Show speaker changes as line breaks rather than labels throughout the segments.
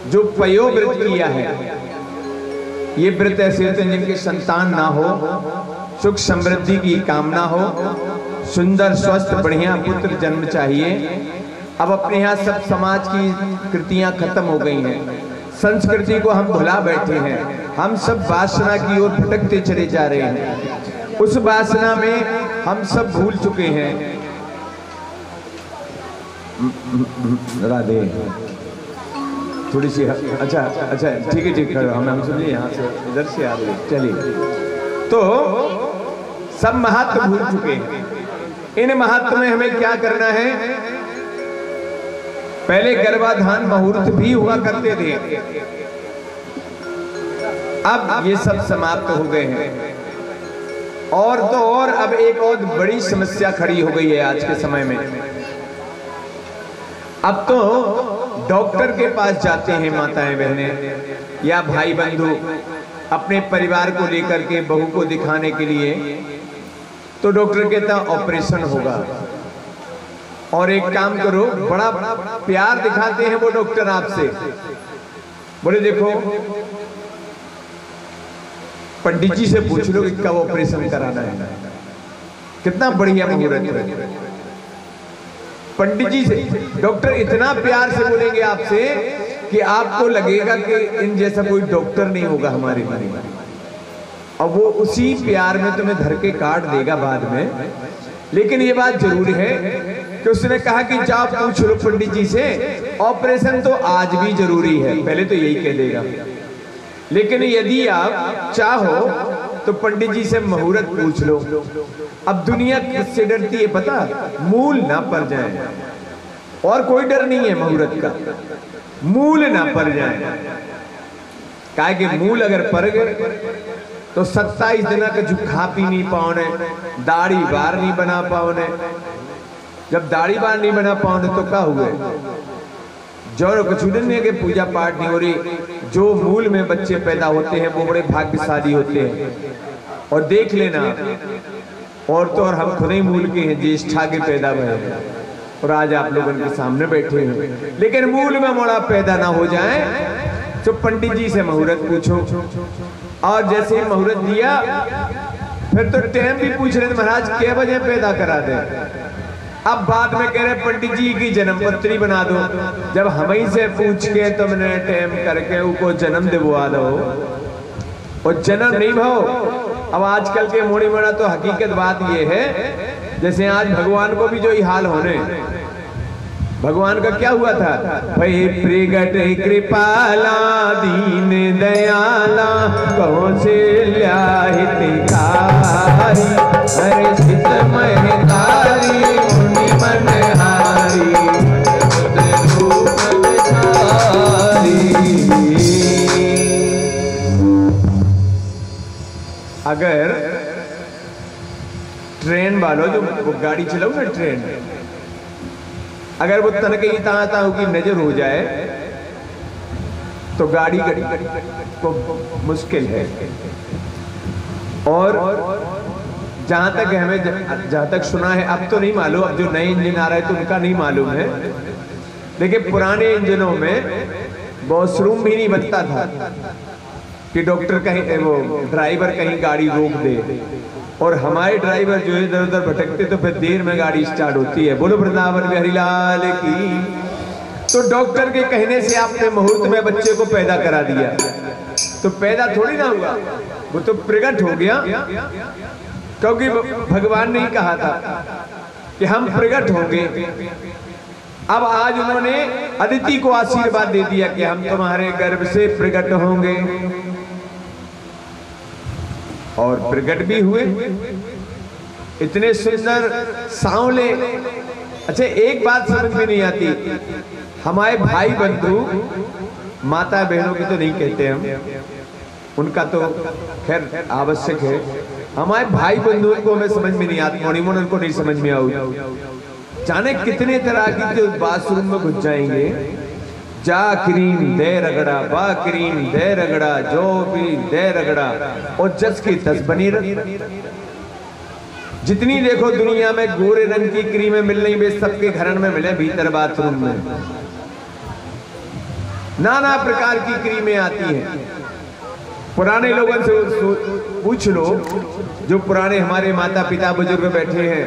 जो पयो व्रत किया है, ये व्रत ऐसे होते हैं जिनके संतान ना हो, सुख समृद्धि की कामना हो, सुंदर स्वस्थ बढ़िया पुत्र जन्म चाहिए। अब अपने यहाँ सब समाज की कृतियां खत्म हो गई हैं, संस्कृति को हम भुला बैठे हैं, हम सब वासना की ओर भटकते चले जा रहे हैं। उस वासना में हम सब भूल चुके हैं। राधे थोड़ी सी, अच्छा अच्छा ठीक है ठीक है, हम सुनिए यहाँ से इधर से आ रहे, चलिए। तो सब महत्व भूल चुके हैं। इन महत्व में हमें क्या करना है? पहले गर्भाधान मुहूर्त भी हुआ करते थे, अब ये सब समाप्त हो गए हैं। और तो और अब एक और बड़ी समस्या खड़ी हो गई है आज के समय में। अब तो डॉक्टर के पास जाते हैं माताएं बहनें या भाई बंधु अपने परिवार को लेकर के बहू को दिखाने के लिए, तो डॉक्टर कहता है ऑपरेशन होगा। और एक काम करो, बड़ा प्यार दिखाते हैं वो डॉक्टर आपसे, बोले देखो पंडित जी से पूछ लो कि कब ऑपरेशन कराना है, कितना बढ़िया मुहूर्त है। पंडित जी से डॉक्टर इतना प्यार से बोलेंगे आपसे कि आपको लगेगा कि इन जैसा कोई डॉक्टर नहीं होगा हमारे लिए। और वो उसी प्यार में तुम्हें धर के काट देगा बाद में। लेकिन ये बात जरूरी है कि उसने कहा कि जाओ पूछ लो पंडित जी से, ऑपरेशन तो आज भी जरूरी है, पहले तो यही कह देगा। लेकिन यदि आप चाहो तो पंडित जी से मुहूर्त पूछ लो। अब दुनिया किससे डरती है पता? मूल ना पड़ जाए, और कोई डर नहीं है मुहूर्त का, मूल ना पड़ जाए। काहे कि मूल अगर पड़ गए तो 27 दिन का जो खा पी नहीं पाओने, दाढ़ी बार नहीं बना पाओने। जब दाढ़ी बार नहीं बना पाओने तो क्या हुए? जो कछुड़ने के पूजा पाठ नहीं हो रही, जो मूल में बच्चे पैदा होते हैं वो बड़े भाग्यशाली होते हैं। और देख लेना, और तो और हम खुद ही मूल के हैं, ज्येष्ठा के पैदा हुए हैं और आज आप लोग उनके सामने बैठे हैं। लेकिन मूल में मोड़ा पैदा ना हो जाए तो पंडित जी से मुहूर्त पूछो। और जैसे ही मुहूर्त दिया फिर तो टाइम भी पूछ रहे थे, महाराज क्या बजे पैदा करा दे। अब बाद में कह रहे पंडित जी की जन्म पत्री बना दो। जब हम ही से पूछ के तुमने टाइम करके उनको जन्म दिलवा दो, और जन्म नहीं भाव। अब आजकल के मोड़ी मोड़ा तो हकीकत बात ये है, जैसे आज भगवान को भी जो ही हाल होने, भगवान का क्या हुआ था? भई प्रगट कृपाला दीन दयाला कौशल्या हितकारी, हरे सित महतारी मुनि मनहारी रूप दिखारी। अगर ट्रेन वालों जो वो गाड़ी चलाओ ना, ट्रेन अगर वो तन कहीं ताऊ की नजर हो जाए तो गाड़ी को मुश्किल है। और जहां तक हमें जहां तक सुना है, अब तो नहीं मालूम, अब जो नए इंजन आ रहे हैं तो उनका नहीं मालूम है, लेकिन पुराने इंजनों में वॉशरूम भी नहीं बनता था कि डॉक्टर कहीं, वो ड्राइवर कहीं गाड़ी रोक दे। और हमारे ड्राइवर जो है इधर उधर भटकते तो फिर देर में गाड़ी स्टार्ट होती है। बोलो वृंदावन बिहारी लाल की। तो डॉक्टर के कहने से आपने मुहूर्त में बच्चे को पैदा करा दिया, तो पैदा थोड़ी ना हुआ, वो तो प्रकट हो गया। क्योंकि भगवान ने ही कहा था कि हम प्रकट होंगे। अब आज उन्होंने अदिति को आशीर्वाद दे दिया कि हम तुम्हारे गर्भ से प्रकट होंगे, और प्रकट भी हुए इतने सुंदर सांवले। अच्छा एक बात समझ में नहीं आती, हमारे भाई बंधु माता बहनों की तो नहीं कहते हम, उनका तो खैर आवश्यक है। हमारे भाई बंधुओं को हमें समझ में नहीं आती, मोनिमोन उनको नहीं समझ में आऊ। जाने कितने तरह की जो बाथरूम में घुस जाएंगे, जा क्रीम दे रगड़ा, बा क्रीम दे रगड़ा, जो भी दे रगड़ा, और जस की तस बनी रही। जितनी देखो दुनिया में गोरे रंग की क्रीमें मिल रही, वे सबके घरन में मिले भीतर बाथरूम में। नाना प्रकार की क्रीमें आती हैं। पुराने लोगों से पूछ लो, जो पुराने हमारे माता पिता बुजुर्ग बैठे हैं,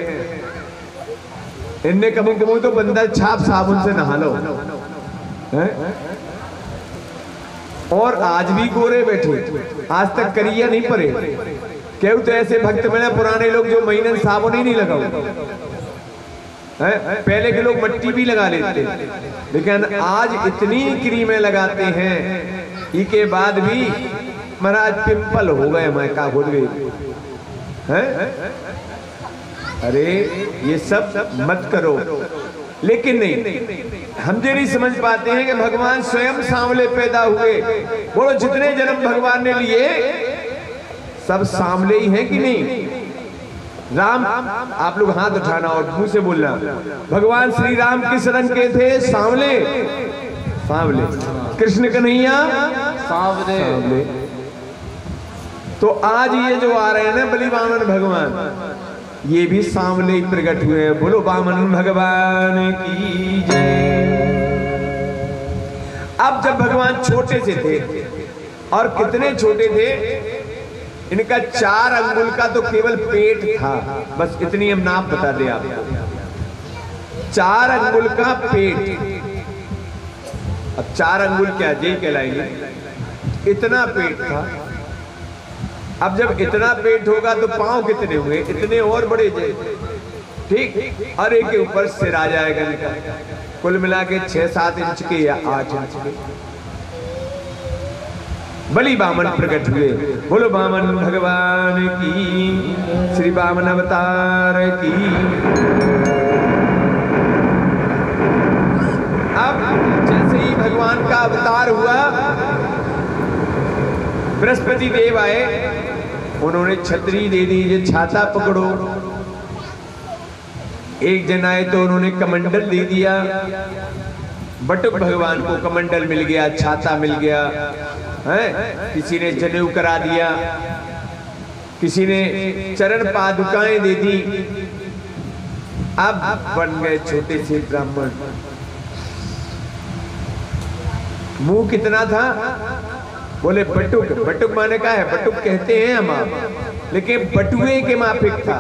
इनने कभी तो बंदा छाप साबुन से नहा लो है? और आज भी गोरे बैठे, आज तक करिया नहीं पड़े। क्यों? तो ऐसे भक्त मिले पुराने लोग जो महीने साबुन ही नहीं लगाओ। पहले के लोग मट्टी भी लगा लेते, लेकिन आज इतनी क्रीमें लगाते हैं, इसके बाद भी महाराज पिंपल हो गए, मैं का बोल गई है। अरे ये सब मत करो। लेकिन नहीं, हम ये नहीं समझ पाते हैं कि भगवान स्वयं सांवले पैदा हुए। बोलो, जितने जन्म भगवान ने लिए सब सांवले ही हैं कि नहीं? राम, आप लोग हाथ उठाना और मुंह से बोलना, भगवान श्री राम किस रंग के थे? सांवले। सांवले। कृष्ण कन्हैया सांवले। सांवले। तो आज ये जो आ रहे हैं ना बलि वामन भगवान, ये भी सांवले ही प्रकट हुए हैं। बोलो वामन भगवान की जय। अब जब भगवान छोटे से थे, और कितने छोटे थे, इनका 4 अंगुल का तो केवल पेट था, बस इतनी हम नाप बता दें आपको। 4 अंगुल का पेट। अब 4 अंगुल क्या जी कहलाएंगे? इतना पेट था। अब जब इतना पेट होगा तो पांव कितने हुए? इतने और बड़े जे, ठीक। और एक के ऊपर सिर आ जाएगा इनका, कुल मिला के 6-7 इंच के या 8 इंच के बलि वामन प्रकट हुए। बोलो वामन भगवान की, श्री वामन अवतार की। अब जैसे ही भगवान का अवतार हुआ, बृहस्पति देव आए, उन्होंने छतरी दे दी, ये छाता पकड़ो। एक जन आए तो उन्होंने कमंडल दे दिया। बटुक भगवान को कमंडल मिल गया, छाता मिल गया है। किसी ने जनेऊ करा दिया, किसी ने चरण पादुकाएं दे दी। अब बन गए छोटे से ब्राह्मण। मुंह कितना था? बोले बटुक। बटुक माने का है? बटुक कहते हैं हम आप, लेकिन बटुए के माफिक था।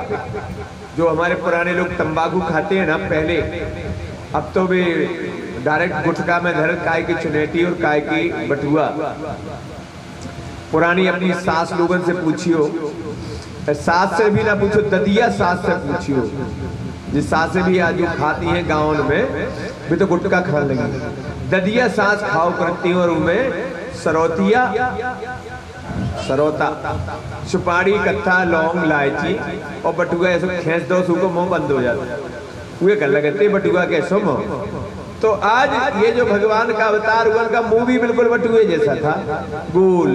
जो हमारे पुराने लोग तंबाकू खाते हैं ना पहले, अब तो वे डायरेक्ट गुटखा में धर काय की चुनेटी और काय की बटुआ। पुरानी अपनी सास लोगों से पूछियो, सास से भी ना पूछो, ददिया सास से पूछियो। जिस सास से भी आज खाती हैं गाँव में, भी तो गुटखा खा लगी। ददिया सास खाओ करती और उनमें सरोतिया, सरोता, सुपारी, कत्था, लौंग, इलायची और बटुआ ऐसे खींच दो, उसको मुंह बंद हो जाता। वे कर लगते बटुआ कैसो मुंह। तो आज ये जो भगवान का अवतार हुआ, उनका मुंह भी बिल्कुल बटुए जैसा था, गोल।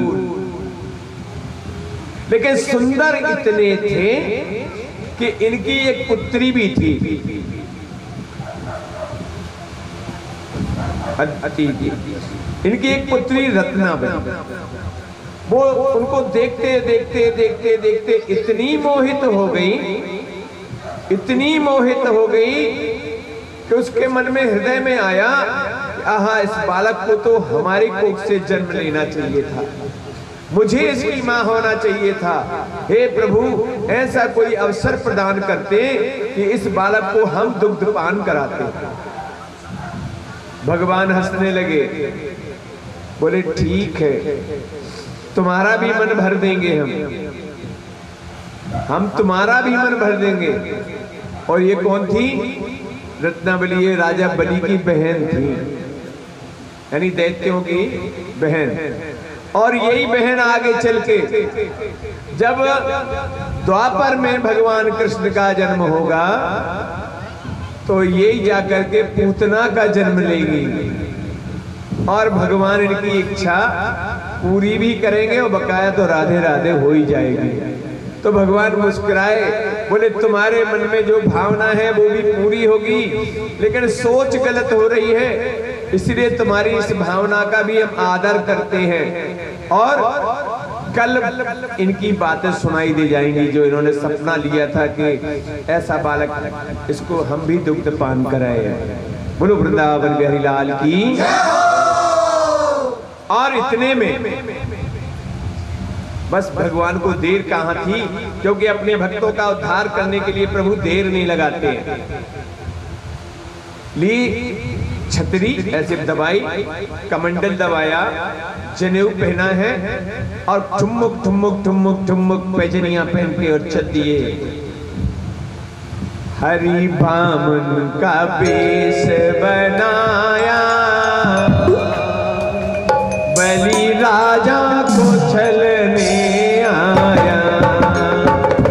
लेकिन सुंदर इतने थे कि इनकी एक पुत्री भी थी, इनकी एक पुत्री रत्नावती। वो उनको देखते देखते देखते देखते इतनी मोहित हो गई, इतनी मोहित हो गई कि उसके मन में, हृदय में आया, आहा, इस बालक को तो हमारी कोख से जन्म लेना चाहिए था, मुझे इसकी मां होना चाहिए था। हे प्रभु, ऐसा कोई अवसर प्रदान करते कि इस बालक को हम दुग्ध पान कराते। भगवान हंसने लगे, बोले ठीक है, तुम्हारा भी मन भर देंगे हम तुम्हारा भी मन भर देंगे। और ये कौन थी? रत्नावली, ये राजा बलि की बहन थी, यानी दैत्यों की बहन। और यही बहन आगे चल के जब द्वापर में भगवान कृष्ण का जन्म होगा, तो यही जाकर के पूतना का जन्म लेगी और भगवान इनकी इच्छा पूरी भी करेंगे और बकाया तो राधे राधे हो ही जाएगी। तो भगवान मुस्कुराए, बोले तुम्हारे मन में जो भावना है वो भी पूरी होगी, लेकिन सोच गलत हो रही है, इसलिए तुम्हारी इस भावना का भी हम आदर करते हैं। और कल इनकी बातें सुनाई दी जाएंगी, जो इन्होंने सपना लिया था कि ऐसा बालक, इसको हम भी दुग्ध पान कराए। बोलो वृंदावन बिहारी लाल की। और इतने में बस भगवान को देर कहां थी, क्योंकि अपने भक्तों का उद्धार करने के लिए प्रभु देर नहीं लगाते हैं। ली छतरी ऐसे दबाई, कमंडल दबाया, जनेऊ पहना है और ठुमक ठुमक ठुमक ठुमक पैजनियां पहन के और चल दिए। हरि बामन का वेश बनाया, बलि राजा को छलने आया।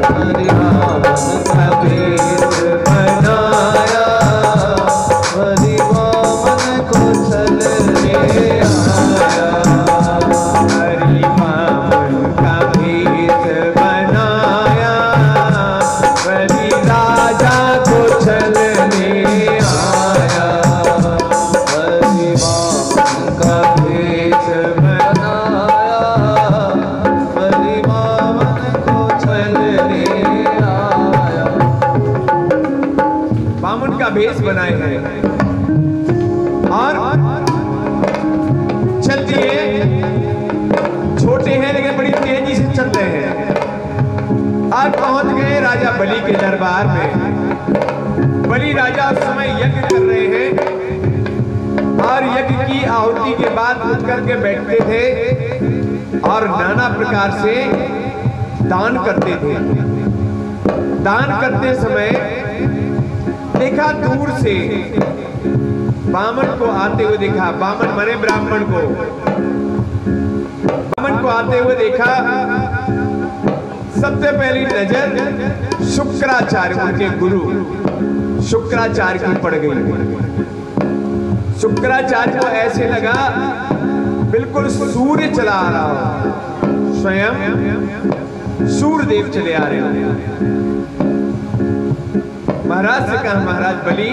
हरि बामन का वेश बनाया, बलि बामन को छलने आया। हरि बामन का वेश बनाया, बलि राजा को छलने आया। हरि बामन का वेश बनाया, बलि बामन को छलने आया। बामन का भेष बनाए हैं और चल दिए। छोटे हैं लेकिन बड़ी तेजी से चल रहे हैं और पहुंच गए राजा बलि के दरबार में। बलि राजा उस समय यज्ञ कर रहे हैं और यज्ञ की आहुति के बाद उठ करके बैठते थे और नाना प्रकार से दान करते थे। दान करते समय देखा दूर से बामन को आते हुए देखा। बामन माने ब्राह्मण को। बामन को आते हुए देखा। सबसे पहली नजर शुक्राचार्य, उनके गुरु शुक्राचार्य की पड़ गई। शुक्राचार्य को ऐसे लगा बिल्कुल सूर्य चला आ रहा हो, स्वयं सूर्य देव चले आ रहे हो। महाराज से कहा, महाराज बलि,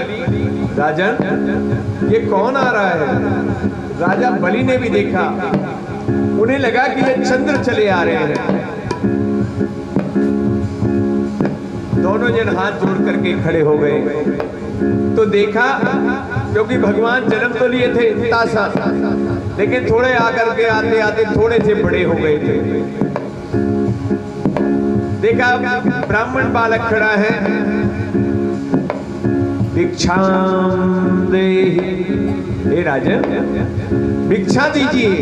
राजन ये कौन आ रहा है? राजा बलि ने भी देखा, उन्हें लगा कि ये चंद्र चले आ रहे हैं। दोनों जन हाथ जोड़ करके खड़े हो गए तो देखा, क्योंकि भगवान जन्म तो लिए थे इतना सा, लेकिन थोड़े आकर के आते आते थोड़े से बड़े हो गए थे। देखा ब्राह्मण बालक खड़ा है। भिक्षाम देहि, हे राजन भिक्षा दीजिए।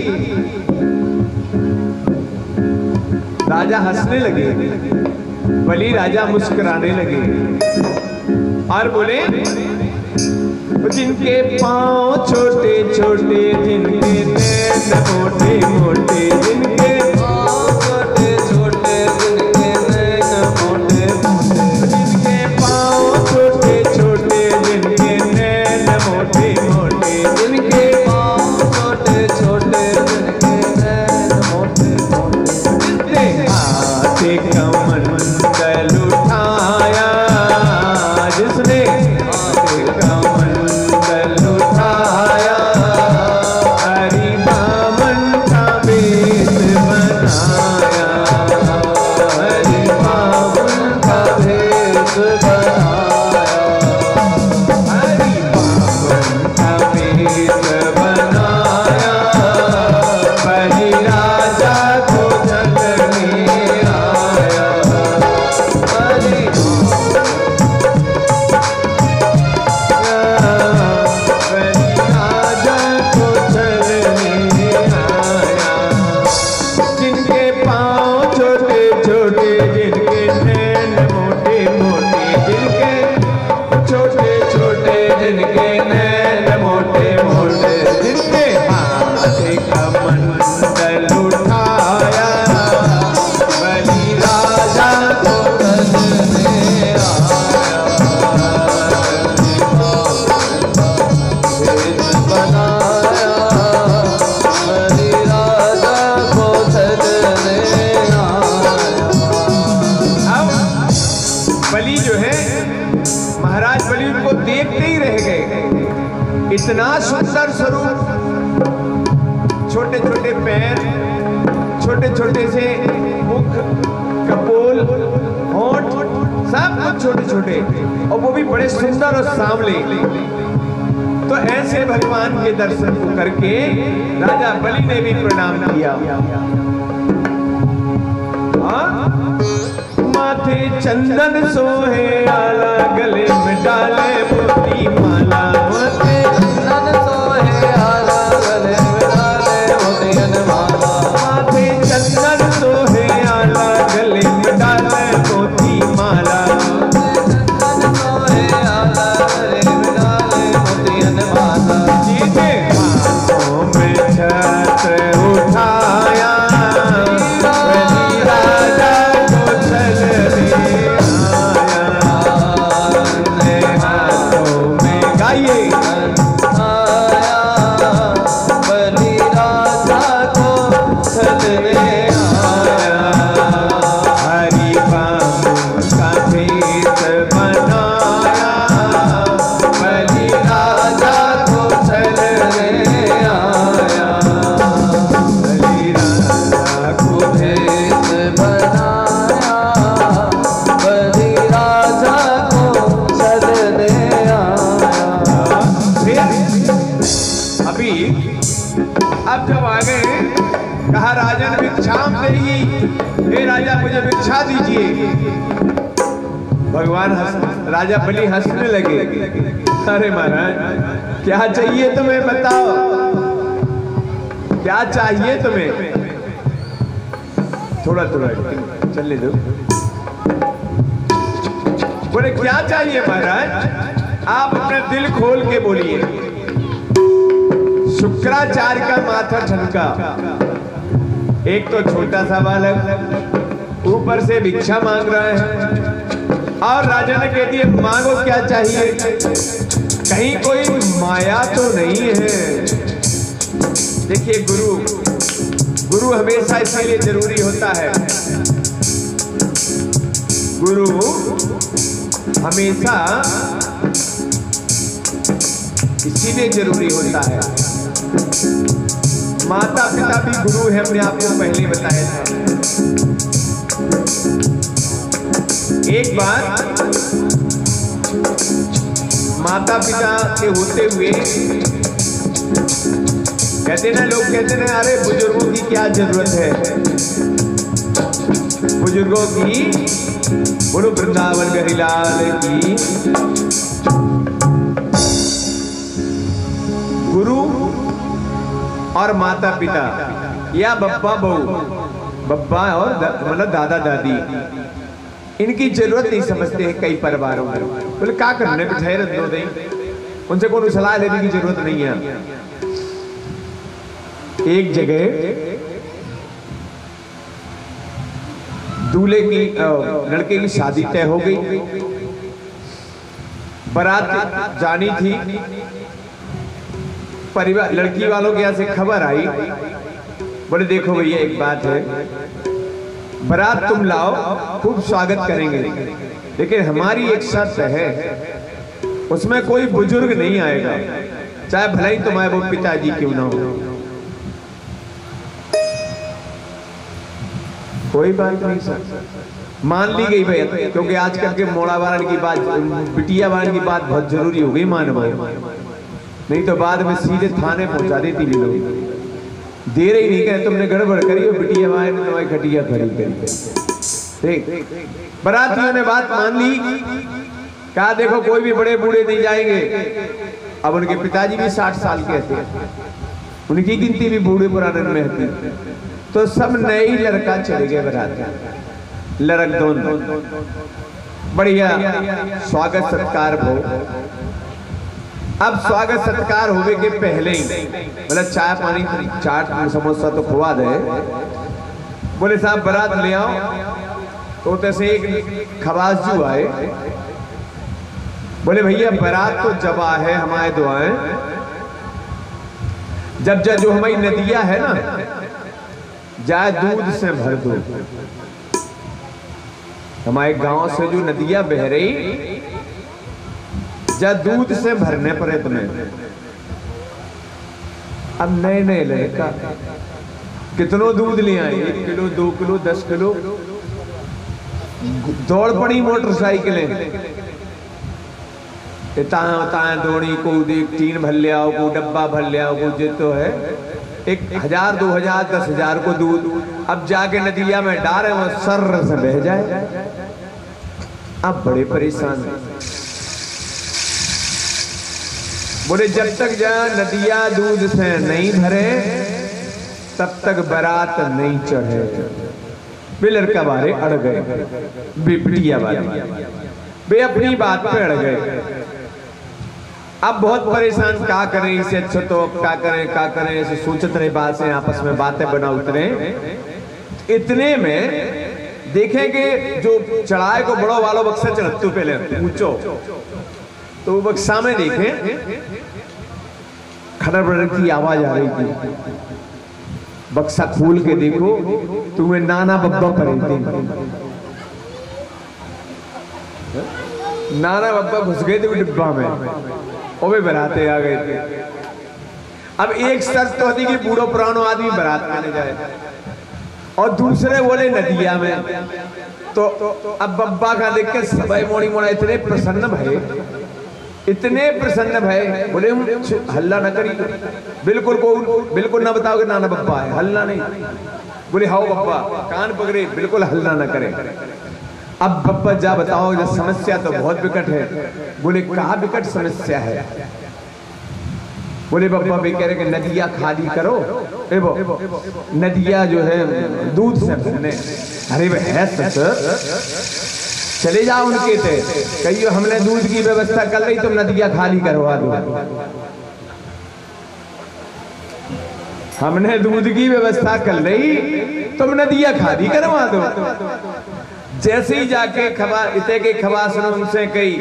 राजा हंसने लगे, बलि राजा मुस्कुराने लगे और बोले, जिनके पांव छोटे छोटे, जिनके नैन मोटे मोटे, जिनके पांव छोटे छोटे, जिनके नैन मोटे मोटे, जिनके पांव छोटे छोटे, जिनके नैन मोटे मोटे, जिनके पांव छोटे छोटे, जिनके नैन मोटे मोटे, जिनके हाथ कमंडल उठाया, जिसने कमंडल उठाया, हरि बामन का वेश बनाया, हरि बामन का वेश बनाया, हरि बामन का वेश बनाया, बलि राजा को छलने आया। हरि जिनके पांव छोटे छोटे, जिनके नैन मोटे मोटे, जिनके छोटे छोटे, जिनके नैन मोटे मोटे, जिनके हाथ कमंडल उठाया, बलि राजा को छलने आया। बनाया, बलि राजा को छलने आया। अब बलि जो है, महाराज बलि उनको देखते ही रह गए। इतना सुंदर स्वरूप, छोटे छोटे पैर, छोटे छोटे से मुख, कपोल, होंठ, सब कुछ छोटे छोटे, और वो भी बड़े सुंदर और सांवले। तो ऐसे भगवान के दर्शन को करके राजा बलि ने भी प्रणाम किया। माथे चंदन सोहे आला, गले में डाले मोती माला। माथे चंदन सोहे आला, गले में डाले मोती माला। माथे चंदन सोहे आला, गले में डाले मोती माला। चंदन सोहे आला, गले में डाले मोती माला। जीते हाथों में छत्र उठाया, अब जब आ गए कहा राजन भिक्षाम देही, हे राजा मुझे भिक्षा दीजिए। भगवान राजा बलि हंसने लगे। अरे महाराज क्या चाहिए तुम्हें बताओ, क्या चाहिए तुम्हें? थोड़ा थोड़ा चलने दो। बोले क्या चाहिए महाराज? आप अपना दिल खोल के बोलिए। शुक्राचार्य का माथा ठनका। एक तो छोटा सा बालक ऊपर से भिक्षा मांग रहा है और राजा ने कह दिया मांगो क्या चाहिए। कहीं कोई माया तो नहीं है। देखिए गुरु हमेशा इसीलिए जरूरी होता है। गुरु हमेशा इसीलिए जरूरी होता है। माता पिता भी गुरु है, हमने आपको पहले बताया था। एक बार माता पिता के होते हुए कहते ना, लोग कहते ना अरे बुजुर्गों की क्या जरूरत है। बुजुर्गों की, बोलो वृंदावन गहरीलाल की। गुरु और माता पिता या बब्बा बहू, बब्बा और मतलब दादा दादी, इनकी जरूरत नहीं समझते हैं कई परिवारों में। बोले क्या करने पे ठहर दो दे, उनसे कोई सलाह लेने की जरूरत नहीं है। एक जगह दूल्हे की लड़के की शादी तय हो गई, बारात जानी थी। परिवार लड़की वालों के यहाँ से खबर आई, बोले देखो भैया एक बात है, बारात तुम लाओ, खूब स्वागत करेंगे, लेकिन हमारी एक शर्त है, उसमें कोई बुजुर्ग नहीं आएगा, चाहे भले ही तुम्हारे वो पिताजी क्यों ना हो। कोई बात नहीं सर, मान ली गई भैया, क्योंकि आजकल के मोड़ा वारण की बात, बिटिया वारण की बात बहुत जरूरी हो गई मान भाई, नहीं तो बाद में सीधे थाने पहुंचा देती लोग। देर ही नहीं करे, तुमने गड़बड़ करी हो, बिटिया वारण ने तुम्हारी खटिया खड़ी करी। ठीक, बारातियों ने बात मान ली, कहा देखो कोई भी बड़े बूढ़े नहीं जाएंगे। अब उनके पिताजी भी 60 साल के थे, उनकी गिनती भी बूढ़े पुराने में थी, तो सब नए ही लड़का चले गए बारात, लड़क दोनों। बढ़िया स्वागत सत्कार हो। अब स्वागत सत्कार होने के पहले ही मतलब चाय पानी चाट समोसा तो खुआ दे, बोले साहब बारात ले आओ। तो तैसे एक खवासजू आए, बोले भैया बारात तो जबा है, हमारे दुआएं जब जब जो हमारी नदियां है ना, जाए दूध से भर दो। हमारे गांव से जो नदियां बह रही, जा दूध से भरने पड़े तुम्हें। अब नए नए लड़का कितनों दूध ले आए, 1 किलो 2 किलो 10 किलो, दौड़ पड़ी मोटरसाइकिलें। इता दोड़ी को देख 3 भर ले आओ, को डब्बा भर ले आओ, को जे तो है 1000 2000 10,000 को दूध अब जाके नदिया में डाले वो सर से बह जाए। अब बड़े परेशान हैं। बोले जब तक जहाँ नदिया दूध से नहीं भरे तब तक बारात नहीं चढ़े। वे लड़का वाले अड़ गए, बिटिया वाले वे अपनी बात पे अड़ गए। अब बहुत परेशान, क्या करें इसे, अच्छा तो क्या करें ऐसे सोचते रहे, बात से आपस में बातें बना उतरे। इतने में देखेंगे जो चढ़ाए को बड़ो वालों बक्सा चढ़तू पहले ऊंचो, तो वो बक्सा में देखे खड़र बड़र की आवाज आ रही थी। बक्सा खोल के देखो तुम्हें नाना बब्बा पड़े थे। नाना बब्बा घुस गए थे डिब्बा में और वे बराते आ गए थे। अब एक शर्त तो होती कि बूढ़ो पुरानो आदमी बारात खाने जाए और दूसरे बोले नदिया में। तो अब बब्बा का देख के सबई मोड़ी मोड़ा इतने प्रसन्न भये, इतने प्रसन्न भये, बोले हल्ला न करी, बिल्कुल ना बताओ कि नाना बब्बा है, हल्ला नहीं। बोले हाओ बब्बा, कान पकड़े, बिल्कुल हल्ला न करे। अब बब्बा जा बताओ, जो समस्या तो बहुत विकट है। बोले कहा विकट समस्या है? बोले बब्बा भी कह रहे कि नदिया खाली करो, नदिया जो है दूध से भरने। अरे है सर, चले जाओ उनके थे, कहियो हमने दूध की व्यवस्था कर ली, तुम नदिया खाली करवा दो। हमने दूध की व्यवस्था कर ली, तुम नदिया खाली करवा दो। जैसे ही जाके इते के खवासन उनसे कही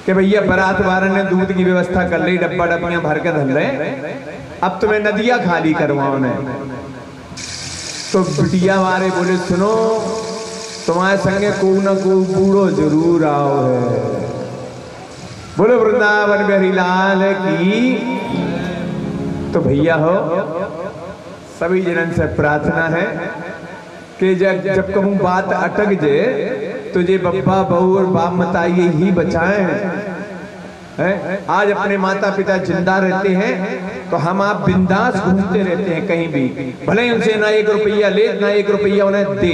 कि भैया बारात वाले ने दूध की व्यवस्था कर ली, डब्बा डब्बियां भर के धर रहे, अब तुम्हें नदिया खाली करवाओ ने। तो बिटिया वाले बोले सुनो, तुम्हारे संगे को न को बूढ़ो जरूर आओ है। बोलो वृंदावन बिहारी लाल की। तो भैया हो, सभी जनन से प्रार्थना है कि जब कहूँ बात अटक जाए तो जे बब्बा बहू और बाप मता ही बचाए हैं। आज अपने माता पिता जिंदा रहते हैं तो हम आप बिंदास घूमते रहते हैं कहीं भी, भले उनसे ना 1 रुपया ले ना 1 रुपया उन्हें दे,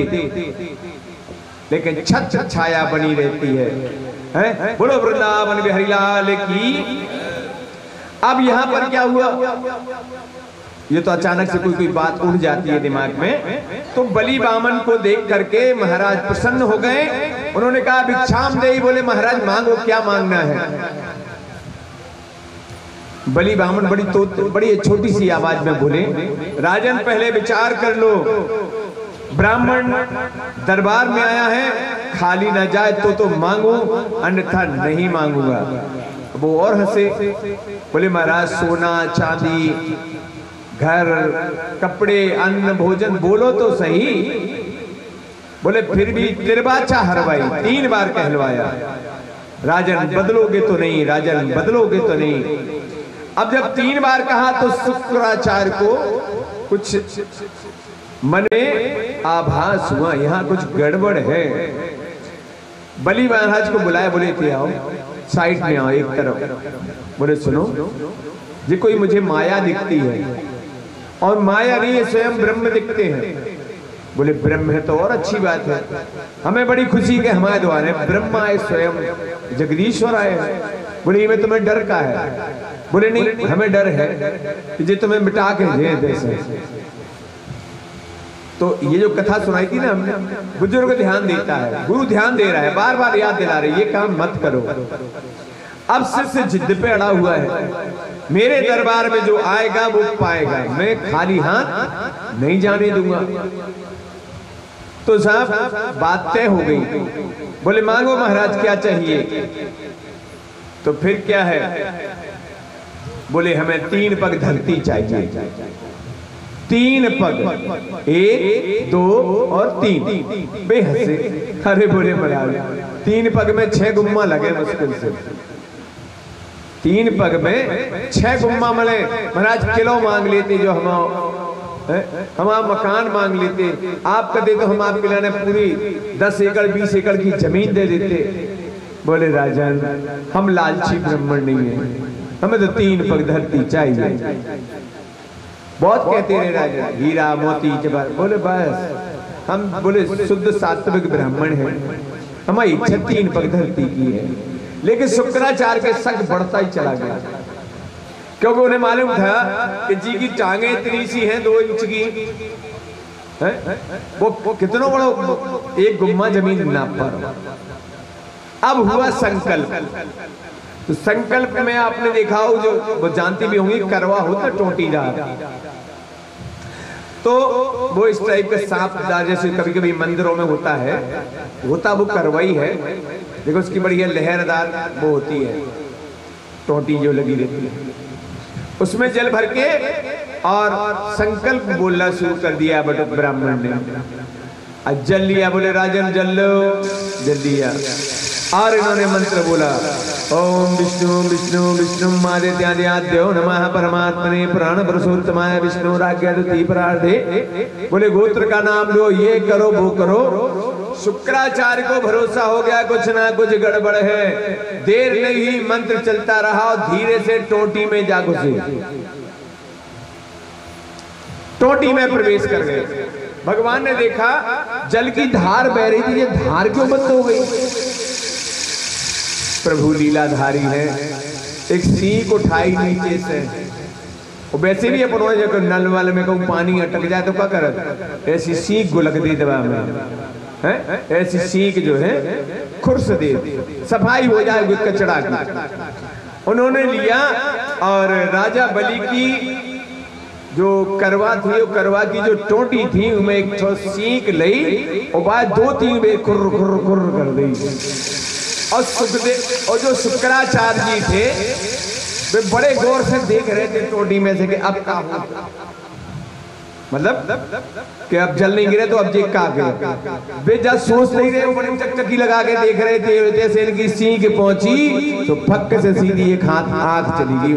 लेकिन छत्र छाया बनी रहती है। बोलो वृंदावन बिहारी लाल की। अब यहाँ पर क्या हुआ, ये तो अचानक से कोई बात उड़ जाती है दिमाग में। तो बलि बामन को देख करके महाराज प्रसन्न हो गए। उन्होंने कहा भिक्षाम देहि। बोले महाराज मांगो, क्या मांगना है? बलि बामन बड़ी छोटी सी आवाज में बोले, राजन पहले विचार कर लो, ब्राह्मण दरबार में आया है, खाली ना जाए तो मांगो, अन्यथा नहीं मांगूंगा। वो और हंसे, बोले महाराज सोना चांदी घर कपड़े अन्न भोजन बोलो तो सही। बोले फिर भी तिरबाचा हरवाई, 3 बार कहलवाया, राजन बदलोगे तो नहीं, राजन बदलोगे तो नहीं। अब जब 3 बार कहा तो शुक्राचार्य को कुछ मने आभास हुआ, यहाँ कुछ गड़बड़ है। बलि महाराज को बुलाया, बोले थे आओ साइड में आओ एक तरफ। बोले सुनो, ये कोई मुझे माया दिखती है, और माया नहीं है, स्वयं ब्रह्म दिखते हैं। बोले ब्रह्म है तो और अच्छी बात है, हमें बड़ी खुशी के हमारे द्वारे ब्रह्म आए, स्वयं जगदीश्वर आए। बोले में तुम्हें डर का है? बोले नहीं, हमें डर है कि जे तुम्हें मिटा के दे जैसे। तो ये जो कथा सुनाई थी ना हमने, बुजुर्ग ध्यान देता है, गुरु ध्यान दे रहा है, बार बार याद दिला रहे, ये काम मत करो। अब सिर्फ जिद पे अड़ा हुआ है, मेरे दरबार में जो आएगा वो पाएगा, मैं खाली हाथ नहीं जाने दूंगा। तो साहब बात तय हो गई। बोले मांगो महाराज क्या चाहिए? तो फिर क्या है? बोले हमें 3 पग धरती चाहिए। 3 पग, 1 2 और 3 बेहसे। अरे बोले महाराज 3 पग में 6 गुम्मा लगे मुश्किल से। 3 पग में 6 गुम्मा मिले। महाराज किलो मांग लेते, जो हम मकान मांग लेते, आप कहते तो हम आपके लिए पूरी 10 एकड़ 20 एकड़ की जमीन दे देते। बोले राजन, हम लालची ब्राह्मण नहीं है, हमें तो 3 पग धरती चाहिए। बहुत कहते रहे राजन, हीरा मोती जवाहर। बोले बस हम बोले शुद्ध सात्विक ब्राह्मण हैं, हमारी इच्छा 3 पग धरती की है। लेकिन शुक्राचार्य के संग बढ़ता ही चला गया, क्योंकि उन्हें मालूम था कि जी की टांगे इतनी सी हैं 2 इंच की है? वो कितना बड़ा एक गुम्मा जमीन नाप पर। अब हुआ संकल्प। तो संकल्प में आपने देखा हो, जो वो जानती भी होंगी, करवा होता टोटीदार, तो वो इस टाइप के सांपदार जैसे कभी कभी मंदिरों में होता है, वो करवाई है। देखो उसकी बढ़िया लहरदार वो होती है टोटी जो लगी रहती है, उसमें जल भर के और संकल्प बोलना शुरू कर दिया बटुक ब्राह्मण ने। जल लिया, बोले राजन जल लो, जल लिया। और इन्होंने मंत्र बोला, ओम विष्णु विष्णु विष्णु मादित्याद्यो नमः परमात्मने प्राण पुरुषोत्तमाय विष्णु राज्ञादुति परार्धे। बोले गोत्र का नाम लो, ये करो वो करो। शुक्राचार्य को भरोसा हो गया कुछ ना कुछ गड़बड़ है। देर नहीं, मंत्र चलता रहा और धीरे से टोटी में जा घुसे, टोटी में प्रवेश कर गए। भगवान ने देखा जल की धार बह रही थी, ये धार क्यों बंद हो गई? प्रभु लीलाधारी है। एक सीख उठाई नीचे से, वैसे भी अपन जब नल वाले में कहूँ पानी अटक जाए तो क्या करत, ऐसी सीख गुलक दे दबा में है, ऐसी सीख जो है खुर्स दे, सफाई हो जाए कचड़ा की। उन्होंने लिया और राजा बलि की जो करवा थी, वो करवा की जो टोटी थी उनमें एक ठो सीख लई और बाद 2-3 बेर खुर खुर खुर कर दी। और सुखदेव और जो शुक्राचार्य जी थे वे बड़े गौर से देख रहे थे टोटी में से कि अब क्या हो, मतलब कि अब जल नहीं गिरे तो अब जे का गिरे। वे जब सोच नहीं रहे, वो बड़ी चकचकी लगा के देख रहे थे। जैसे इनकी सीख पहुंची तो फक से सीधी एक हाथ आंख चली गई,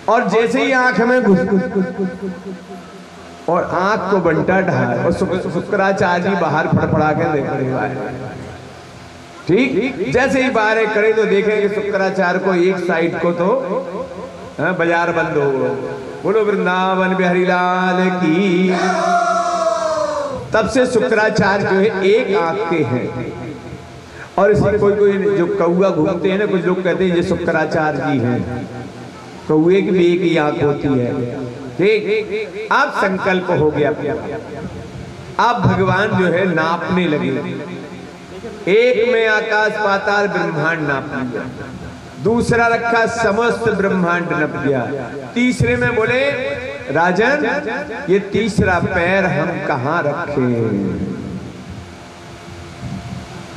और जैसे ही आंख में घुस और आंख को बंटा ढाल, और शुक्राचार्य जी बाहर फड़फड़ा के देख रहे हैं। ठीक जैसे ही बाहर करे तो देखेंगे शुक्राचार्य को एक साइड को तो बाजार बंद हो। बोलो वृंदावन बिहारी लाल की। तब से शुक्राचार्य जो है एक आंख के हैं, और इसी कोई जो कौआ घूमते हैं ना, कुछ लोग कहते हैं ये शुक्राचार्य जी हैं। कौए की भी एक ही आंख होती है। ठीक, अब संकल्प हो गया। अब भगवान जो है नापने लगे। एक में आकाश पाताल ब्रह्मांड नाप लिया, दूसरा रखा समस्त ब्रह्मांड नप दिया, तीसरे में बोले राजन ये तीसरा पैर हम कहाँ रखे?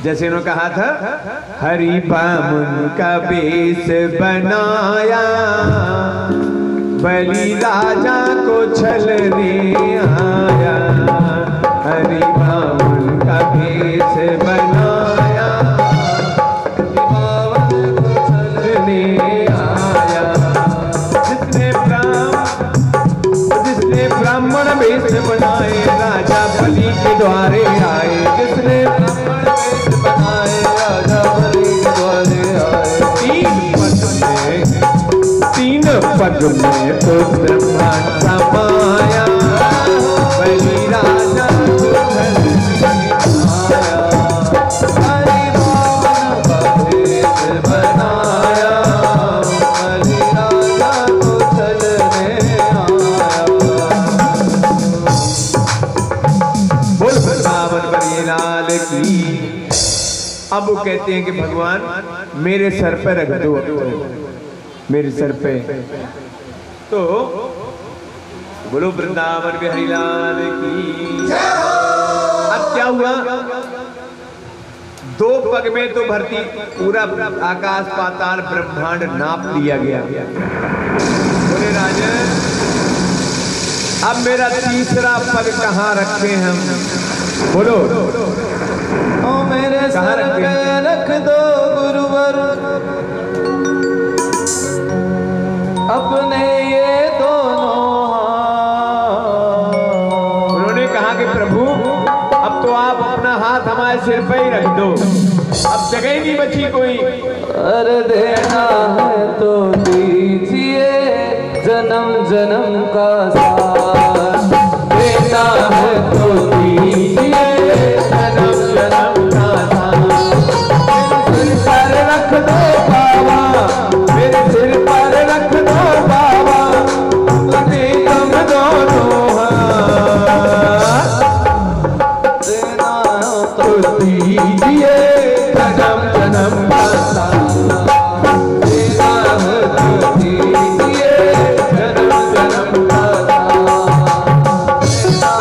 जैसे इन्होंने कहा था हरि बामुन का बेस बनाया, बलि राजा को छलने आया। हरि बामुन का बेस बनाया, ब्राह्मण वेश बनाए राजा बलि के द्वारे आए। जिसने ब्राह्मण वेश बनाए राजा बलि के द्वारे आए। 3 पग में तो ब्रह्मांड समाया, बलि राजा को छलने आया। हरि बामुन का वेश बनाया, बलि राजा को छलने लाल की। अब वो कहते हैं कि भगवान मेरे सर पे रख दो, मेरे सर पे। तो बोलो वृंदावन बिहारी लाल की। अब क्या हुआ, 2 पग में तो भरती पूरा आकाश पाताल ब्रह्मांड नाप लिया गया। बोले राजन अब मेरा तीसरा पग कहाँ रखे हम? बोलो
ओ मेरे सर पे रख दो गुरुवर अपने ये दोनों हाथ।
उन्होंने कहा कि प्रभु अब तो आप अपना हाथ हमारे सिर पे ही रख दो। अब जगह ही नहीं बची कोई।
अरे देना है तो दीजिए जन्म जन्म का साथ, देना है तो दीजिए जन्म जन्म का साथ। मेरे सिर पर रख दो बाबा, मेरे सिर पर रख दो बाबा, तुझे तुम दोनों हाथ, देना तो दीजिए जन्म जन्म का साथ, देना है तो दीजिए जन्म जन्म का साथ, देना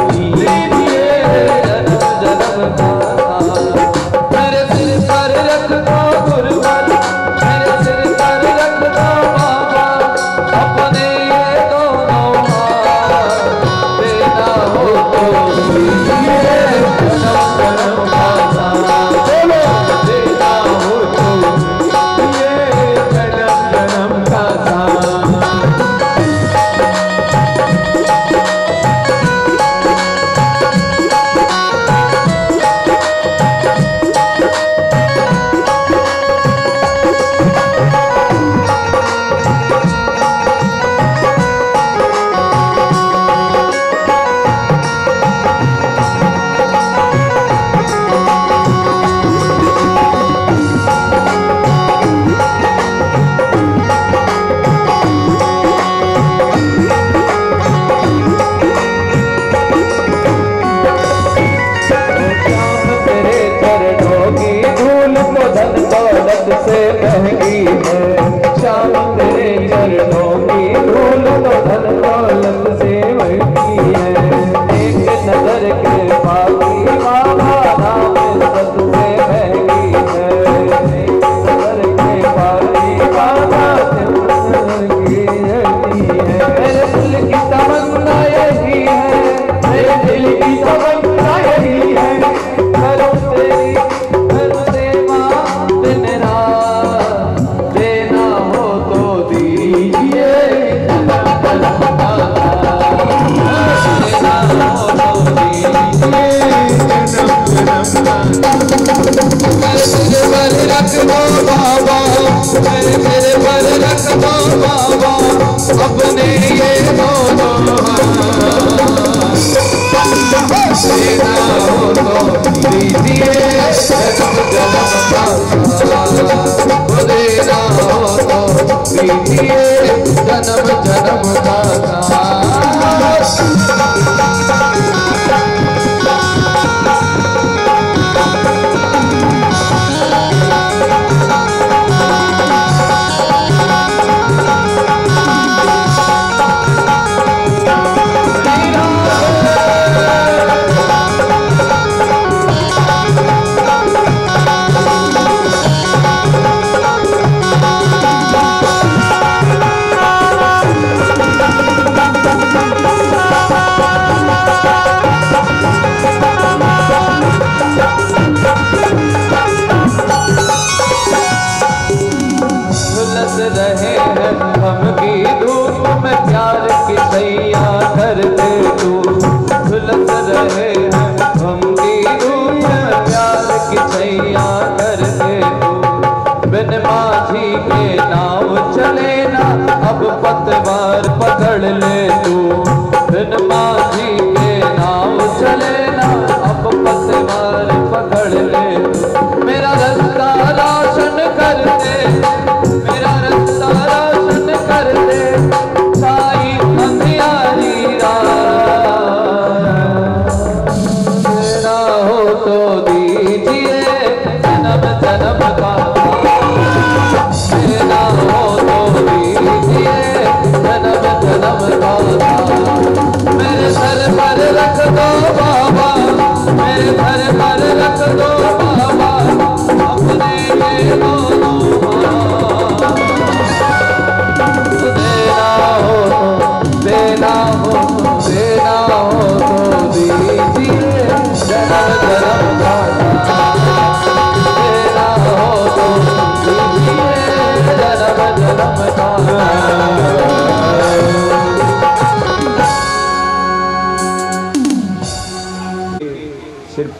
दीजिए जन्म जन्म का मेरे सिर पर रख दो गुरु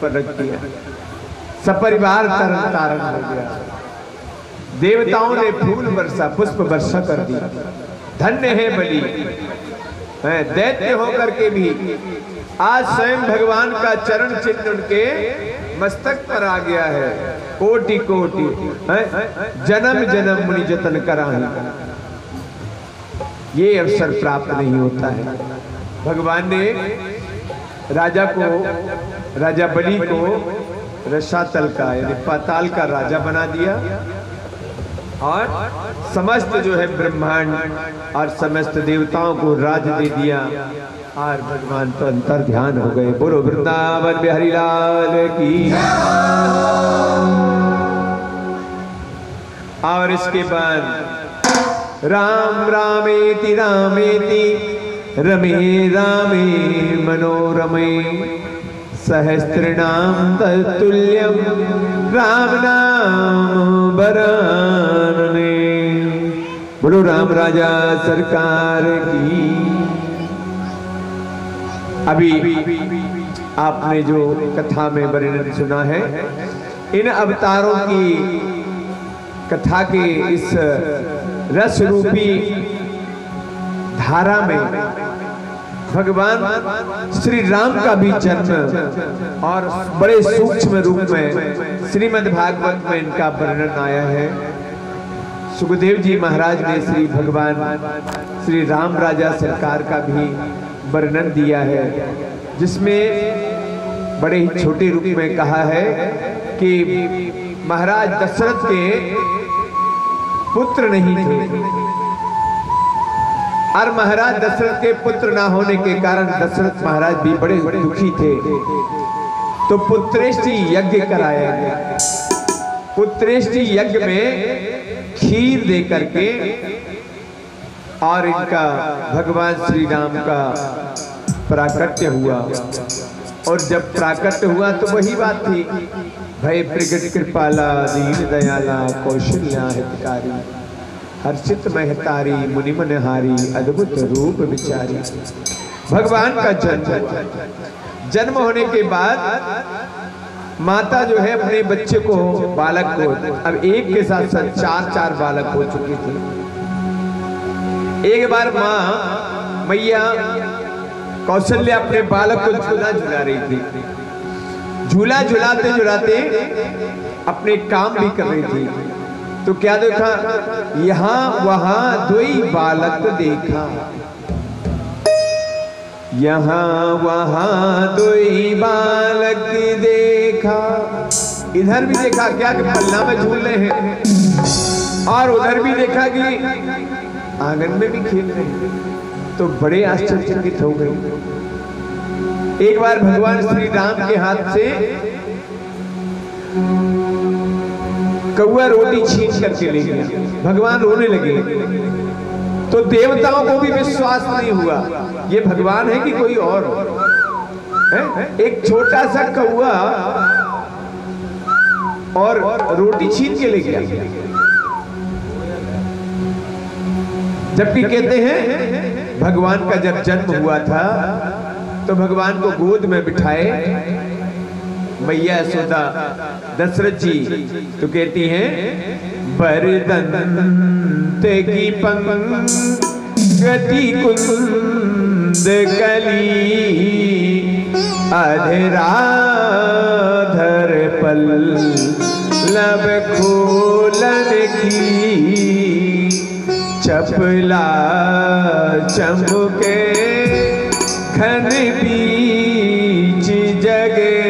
पर रख दिया, सपरिवार तरन तारण हो गया। देवताओं ने फूल वर्षा पुष्प वर्षा कर दी। धन्य है बलि, दैत्य होकर के भी आज स्वयं भगवान का चरण चिन्ह उनके मस्तक पर आ गया है। कोटि कोटि जन्म जन्म मुनि जतन करा, ये अवसर प्राप्त नहीं होता है। भगवान ने राजा बलि को रसातल का यानी पाताल का राजा बना दिया और समस्त जो है ब्रह्मांड और समस्त देवताओं को राज दे दिया और भगवान तो अंतर ध्यान हो गए। बोलो वृंदावन बिहारी लाल की। और इसके बाद राम रामेति रामेति रमे रामे मनोरमे सहस्त्रनाम तत्तुल्यम राम नाम वरानने। बोलो राम राजा सरकार की। अभी आपने जो कथा में वर्णन सुना है, इन अवतारों की कथा के इस रस रूपी धारा में भगवान श्री राम का भी जन्म और बड़े सूक्ष्म रूप में श्रीमद् भागवत में इनका वर्णन आया है। सुखदेव जी महाराज ने श्री भगवान श्री राम राजा सरकार का भी वर्णन दिया है, जिसमें बड़े ही छोटे रूप में कहा है कि महाराज दशरथ के पुत्र नहीं थे और महाराज दशरथ के पुत्र ना होने के कारण दशरथ महाराज भी बड़े दुखी थे। तो पुत्रेष्टि यज्ञ कराया गया। पुत्रेष्टि यज्ञ में खीर दे करके और इनका भगवान श्री राम का प्राकट्य हुआ। और जब प्राकट्य हुआ तो वही बात थी, भय प्रगट कृपाला दीन दयाला कौशल्या हितकारी हर्षित महतारी मुनि मनहारी अद्भुत रूप विचारी। भगवान का जन्म होने के बाद माता जो है अपने बच्चे को बालक को, अब एक के साथ साथ चार बालक हो चुके थे। एक बार माँ मैया कौशल्या अपने बालक को झूला झुला रही थी। झूला झुलाते झुलाते अपने काम भी कर रही थी। तो क्या देखा, यहाँ वहां दो ही बालक देखा, यहाँ वहां दो ही बालक देखा। इधर भी देखा क्या कि पल्ला में झूल रहे हैं, और उधर भी देखा कि आंगन में भी खेल रहे हैं। तो बड़े आश्चर्यचकित हो गए। एक बार भगवान श्री राम के हाथ से कौआ रोटी छीन करके ले गया। भगवान रोने लगे। तो देवताओं को भी विश्वास नहीं हुआ ये भगवान है कि कोई और है। एक छोटा सा कौआ और रोटी छीन के ले गया। जबकि कहते हैं भगवान का जब जन्म हुआ था तो भगवान को गोद में बिठाए मैया यशोदा दशरथ जी तो कहती हैं, बरदंत की पंगति कुंद कली अधराधर पल्लव खोलन की चपला चमके घन बीच जगे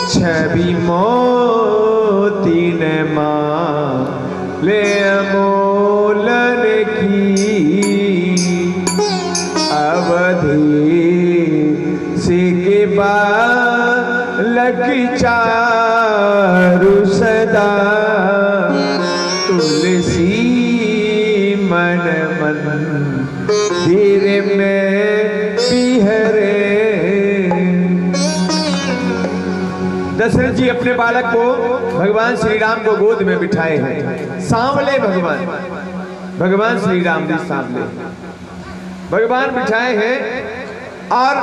छवि मोती न माले अमोलन की अवधि से बालक चारु सदा तुलसी मन मंदिर में बिहरे। दशरथ जी अपने बालक को भगवान श्री राम को गोद में बिठाए हैं। सांवले भगवान श्री राम जी सांवले भगवान बिठाए हैं और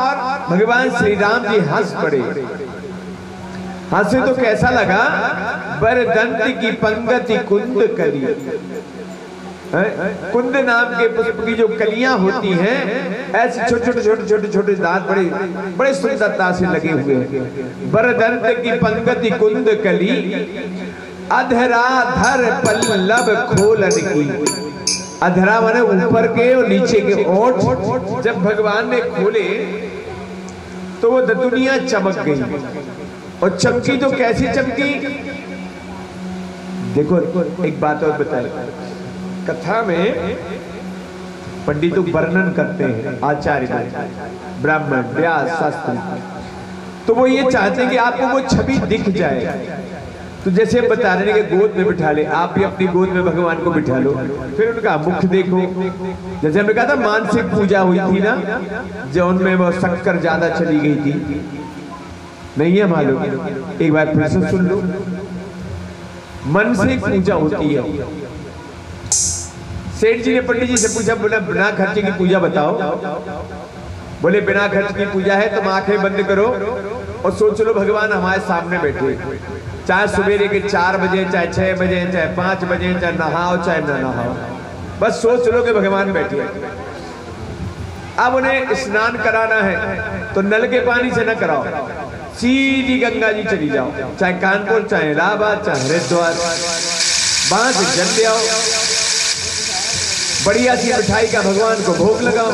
भगवान श्री राम जी हंस पड़े। हंसे तो कैसा लगा, बरदंत की पंगति कुंद कली। कुंद नाम के पुष्प की जो कलियां होती हैं, ऐसे छोटे छोटे दांत बड़े सुंदरता से लगे हुए हैं। बरदंत की पंगति कुंद कली, अधरा धर पल्लव खोलन की। अधरा माने ऊपर के और नीचे के ओठ जब भगवान ने खोले तो वो दुनिया चमक गई। और चमकी तो कैसी चमकी, देखो एक बात और बताए, कथा में पंडित वर्णन करते हैं, आचार्य ब्राह्मण व्यास शास्त्री, तो वो ये चाहते हैं कि आपको वो छवि दिख जाए। तो जैसे हम बता रहे हैं कि गोद में बिठा ले, आप भी अपनी गोद में भगवान को बिठा लो, फिर उनका मुख देखो। जैसे हमने कहा था मानसिक पूजा हुई थी ना, जो उनमें वो शक्कर ज्यादा चली गई थी, नहीं है मालूम, एक बार फिर से सुन लो। मन से पूजा होती है। सेठ जी ने पंडित जी से पूछा, बोला बिना खर्चे की पूजा बताओ। बोले बिना खर्च की पूजा है, तुम आंखें बंद करो और सोच लो भगवान हमारे सामने बैठे, चाहे सवेरे के 4 बजे, चाहे 6 बजे, चाहे 5 बजे, चाहे नहाओ चाहे न नहाओ, बस सोच लो कि भगवान बैठे। अब उन्हें स्नान कराना है तो नल के पानी से न कराओ, सीधी गंगा जी चली जाओ, चाहे कानपुर, चाहे इलाहाबाद, चाहे हरिद्वार, वहां से जल ले आओ, बढ़िया सी मिठाई का भगवान को भोग लगाओ,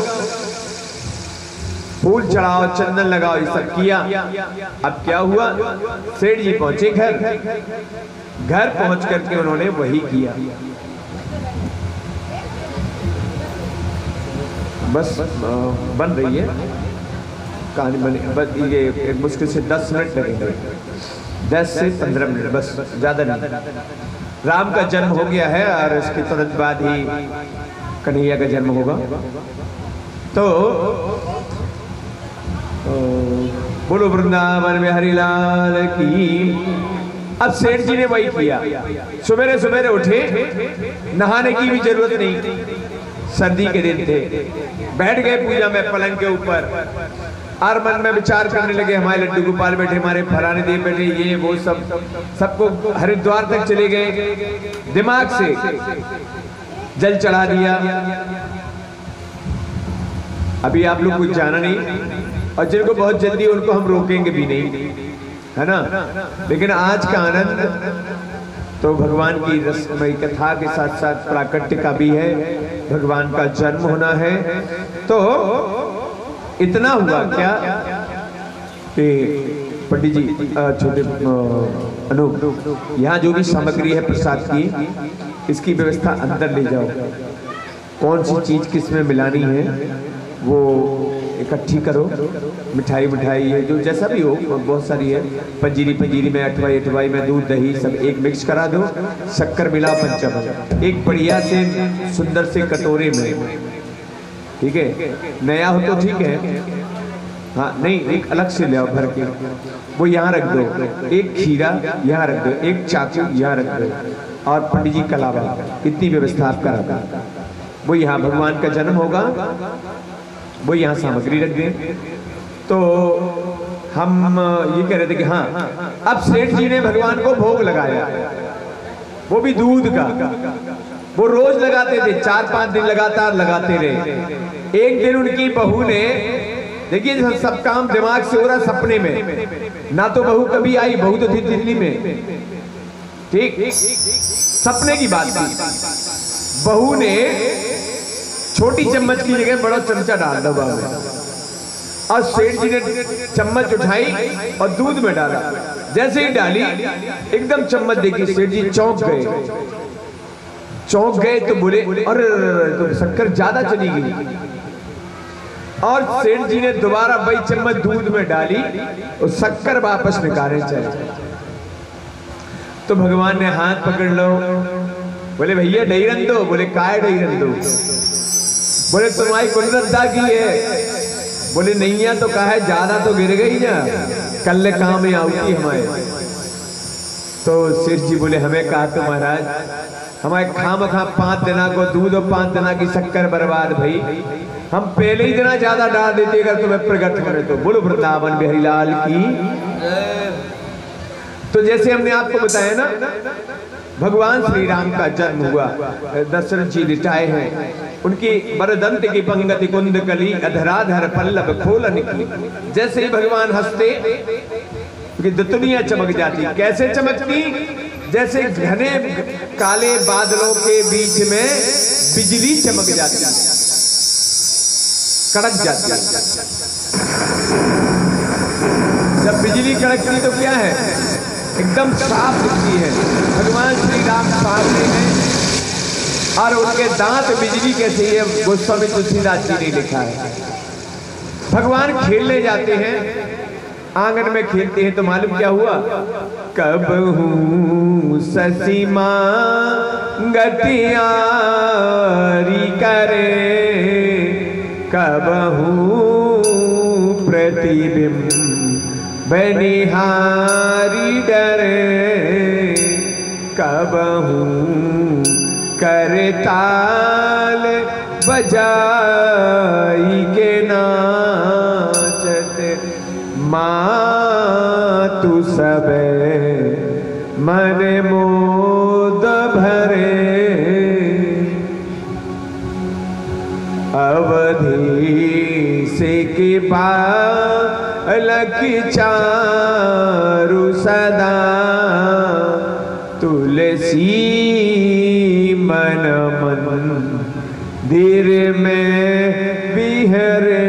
फूल चढ़ाओ, चंदन लगाओ, ये सब किया। अब क्या हुआ, सेठ जी पहुंचे घर पहुंच करके उन्होंने वही किया। बस बन रही है कहानी, बनी बस, ये मुश्किल से 10 मिनट लगेंगे, 10 से 15 मिनट, बस ज्यादा नहीं। राम का जन्म हो गया है और इसके तुरंत बाद ही कन्हैया का जन्म होगा। तो बोलो वृंदावन में हरिलाल की। अब सेठ जी ने वही किया, सवेरे सवेरे उठे, नहाने की भी जरूरत नहीं, सर्दी के दिन थे, बैठ गए पूजा में पलंग के ऊपर और मन में विचार करने लगे, हमारे लड्डू गोपाल बैठे, हमारे फलाने देव बैठे, ये वो सबको हरिद्वार तक चले गए, दिमाग से जल चढ़ा दिया। अभी आप लोग कुछ जाना नहीं, और जिनको बहुत जल्दी उनको हम रोकेंगे भी नहीं, है ना। लेकिन आज का आनंद तो भगवान की रसमयी कथा के साथ साथ प्राकट्य का भी है, भगवान का जन्म होना है। तो इतना हुआ क्या कि पंडित जी छोटे अनूप, यहाँ जो भी सामग्री है प्रसाद की, इसकी व्यवस्था अंदर ले जाओ, कौन सी चीज किस में मिलानी है वो इकट्ठी करो, मिठाई है जो जैसा भी हो, बहुत सारी है, पंजीरी में, अठवाई में, दूध दही सब एक मिक्स करा दो, शक्कर मिला पंचम, एक बढ़िया से सुंदर से कटोरे में, ठीक है, नया हो तो ठीक है, हाँ नहीं एक अलग से ले आओ भर के, वो यहाँ रख दो, एक खीरा यहाँ रख दो, एक चाकू यहाँ रख दो, और पंडित जी कलावा, इतनी व्यवस्था आप करा दो। वो यहाँ भगवान का जन्म होगा, वो यहाँ सामग्री रख दें। तो हम ये कह रहे थे कि हाँ, अब सेठ जी ने भगवान को भोग लगाया, वो भी दूध का, वो रोज लगाते थे, 4-5 दिन लगातार लगाते रहे। एक दिन उनकी बहू ने, देखिए सब काम दिमाग से हो रहा, सपने में ना, तो बहू कभी आई, बहू तो थी दिल्ली में, ठीक, सपने की बात थी। बहू ने छोटी चम्मच की जगह बड़ा चमचा डाल दबा में, और सेठ जी ने चम्मच उठाई और दूध में डाला, जैसे ही डाली एकदम चम्मच देखी, सेठ जी चौंक गए तो बोले अरे तो शक्कर ज्यादा चली गई, और सेठ जी ने दोबारा वही चम्मच दूध में डाली और शक्कर वापस निकाले चले। तो भगवान ने हाथ पकड़ लो, बोले भैया डईरन दो, बोले काय डईरन दो, बोले तुम्हारी कुलरद्दा की है, बोले नैया तो कहा है ज्यादा तो गिर गई ना, कल काम में आऊगी हमारे। तो सेठ जी बोले हमें कहा तो महाराज हमारे खाम खा 5 दिना को दूध और 5 दिना की शक्कर बर्बाद भाई, हम पहले ही दिना ज्यादा डाल देते अगर तुम्हें प्रकट होने तो। बोलो वृंदावन बिहारी लाल की। तो जैसे हमने आपको बताया ना, भगवान श्री राम का जन्म हुआ, दशरथ जी लिटाए हैं, उनकी बरदंत की पंगति कुंद कली अधराधर पल्लव खोलन की। जैसे ही भगवान हंसते कि दुनिया चमक जाती। कैसे चमकती? जैसे घने काले बादलों के बीच में बिजली चमक जाती, कड़क जाती। जब बिजली कड़कती तो क्या है, एकदम साफ दिखती है। भगवान श्री राम सामने हैं और उनके दांत बिजली कैसे है, गोस्वामी तुलसीदास जी ने लिखा है। भगवान खेलने जाते हैं, आंगन में खेलते हैं तो मालूम क्या हुआ, कब हूँ ससीमा गतियारी करे, कब हूँ प्रतिबिंब बनिहारी डरे, कब हूँ करताल बजाई के नाचते, मातु सबे मन मोद भरे, अवधि से कृपा लख चारु सदा, तुलसी मन मंदिर में बिहरे,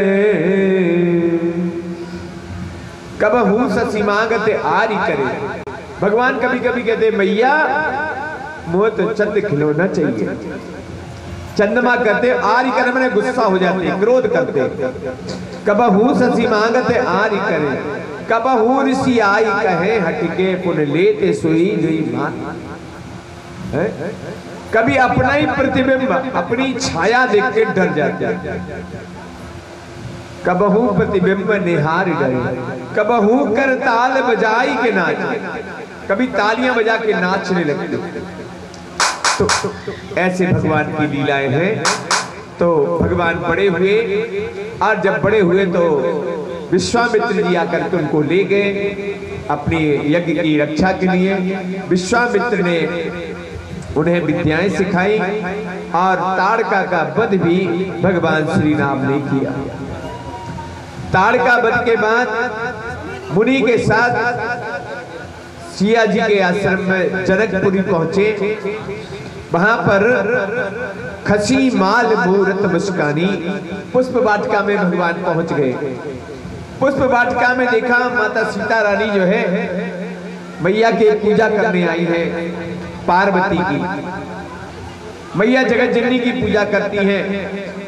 कब हूँ ससीमागत आरी करे। भगवान कभी कभी कहते मैया मुझे तो चंद खिलौना चाहिए। चंद्रमा करते आरी करे मैंने गुस्सा हो जाते, क्रोध करते। कब हूँ ससीमागत आरी करे, कब हूँ ऋषि आई कहे हटके पुन लेते सोई गई मान। कभी अपना ही प्रतिबिंब अपनी छाया देख के डर जाते, कबहू प्रतिबिंब निहार डरे, कबहू कर ताल बजाई के नाचे, कभी तालियां बजा के नाचने लगते। तो ऐसे भगवान की लीलाएं हैं। तो भगवान बड़े हुए और जब बड़े हुए तो विश्वामित्र जी आकर के उनको ले गए अपनी यज्ञ की रक्षा के लिए। विश्वामित्र ने उन्हें विद्याएं सिखाई और ताड़का का वध भी भगवान श्री राम ने किया। ताड़का वध के बाद मुनि के साथ सिया जी के आश्रम में जनकपुरी पहुंचे। वहां पर खसी माल मूरत मुस्कानी पुष्प वाटिका में भगवान पहुंच गए। पुष्प वाटिका में देखा माता सीता रानी जो है मैया की पूजा करने आई है, पार्वती की। मैया जगत जननी की पूजा करती हैं,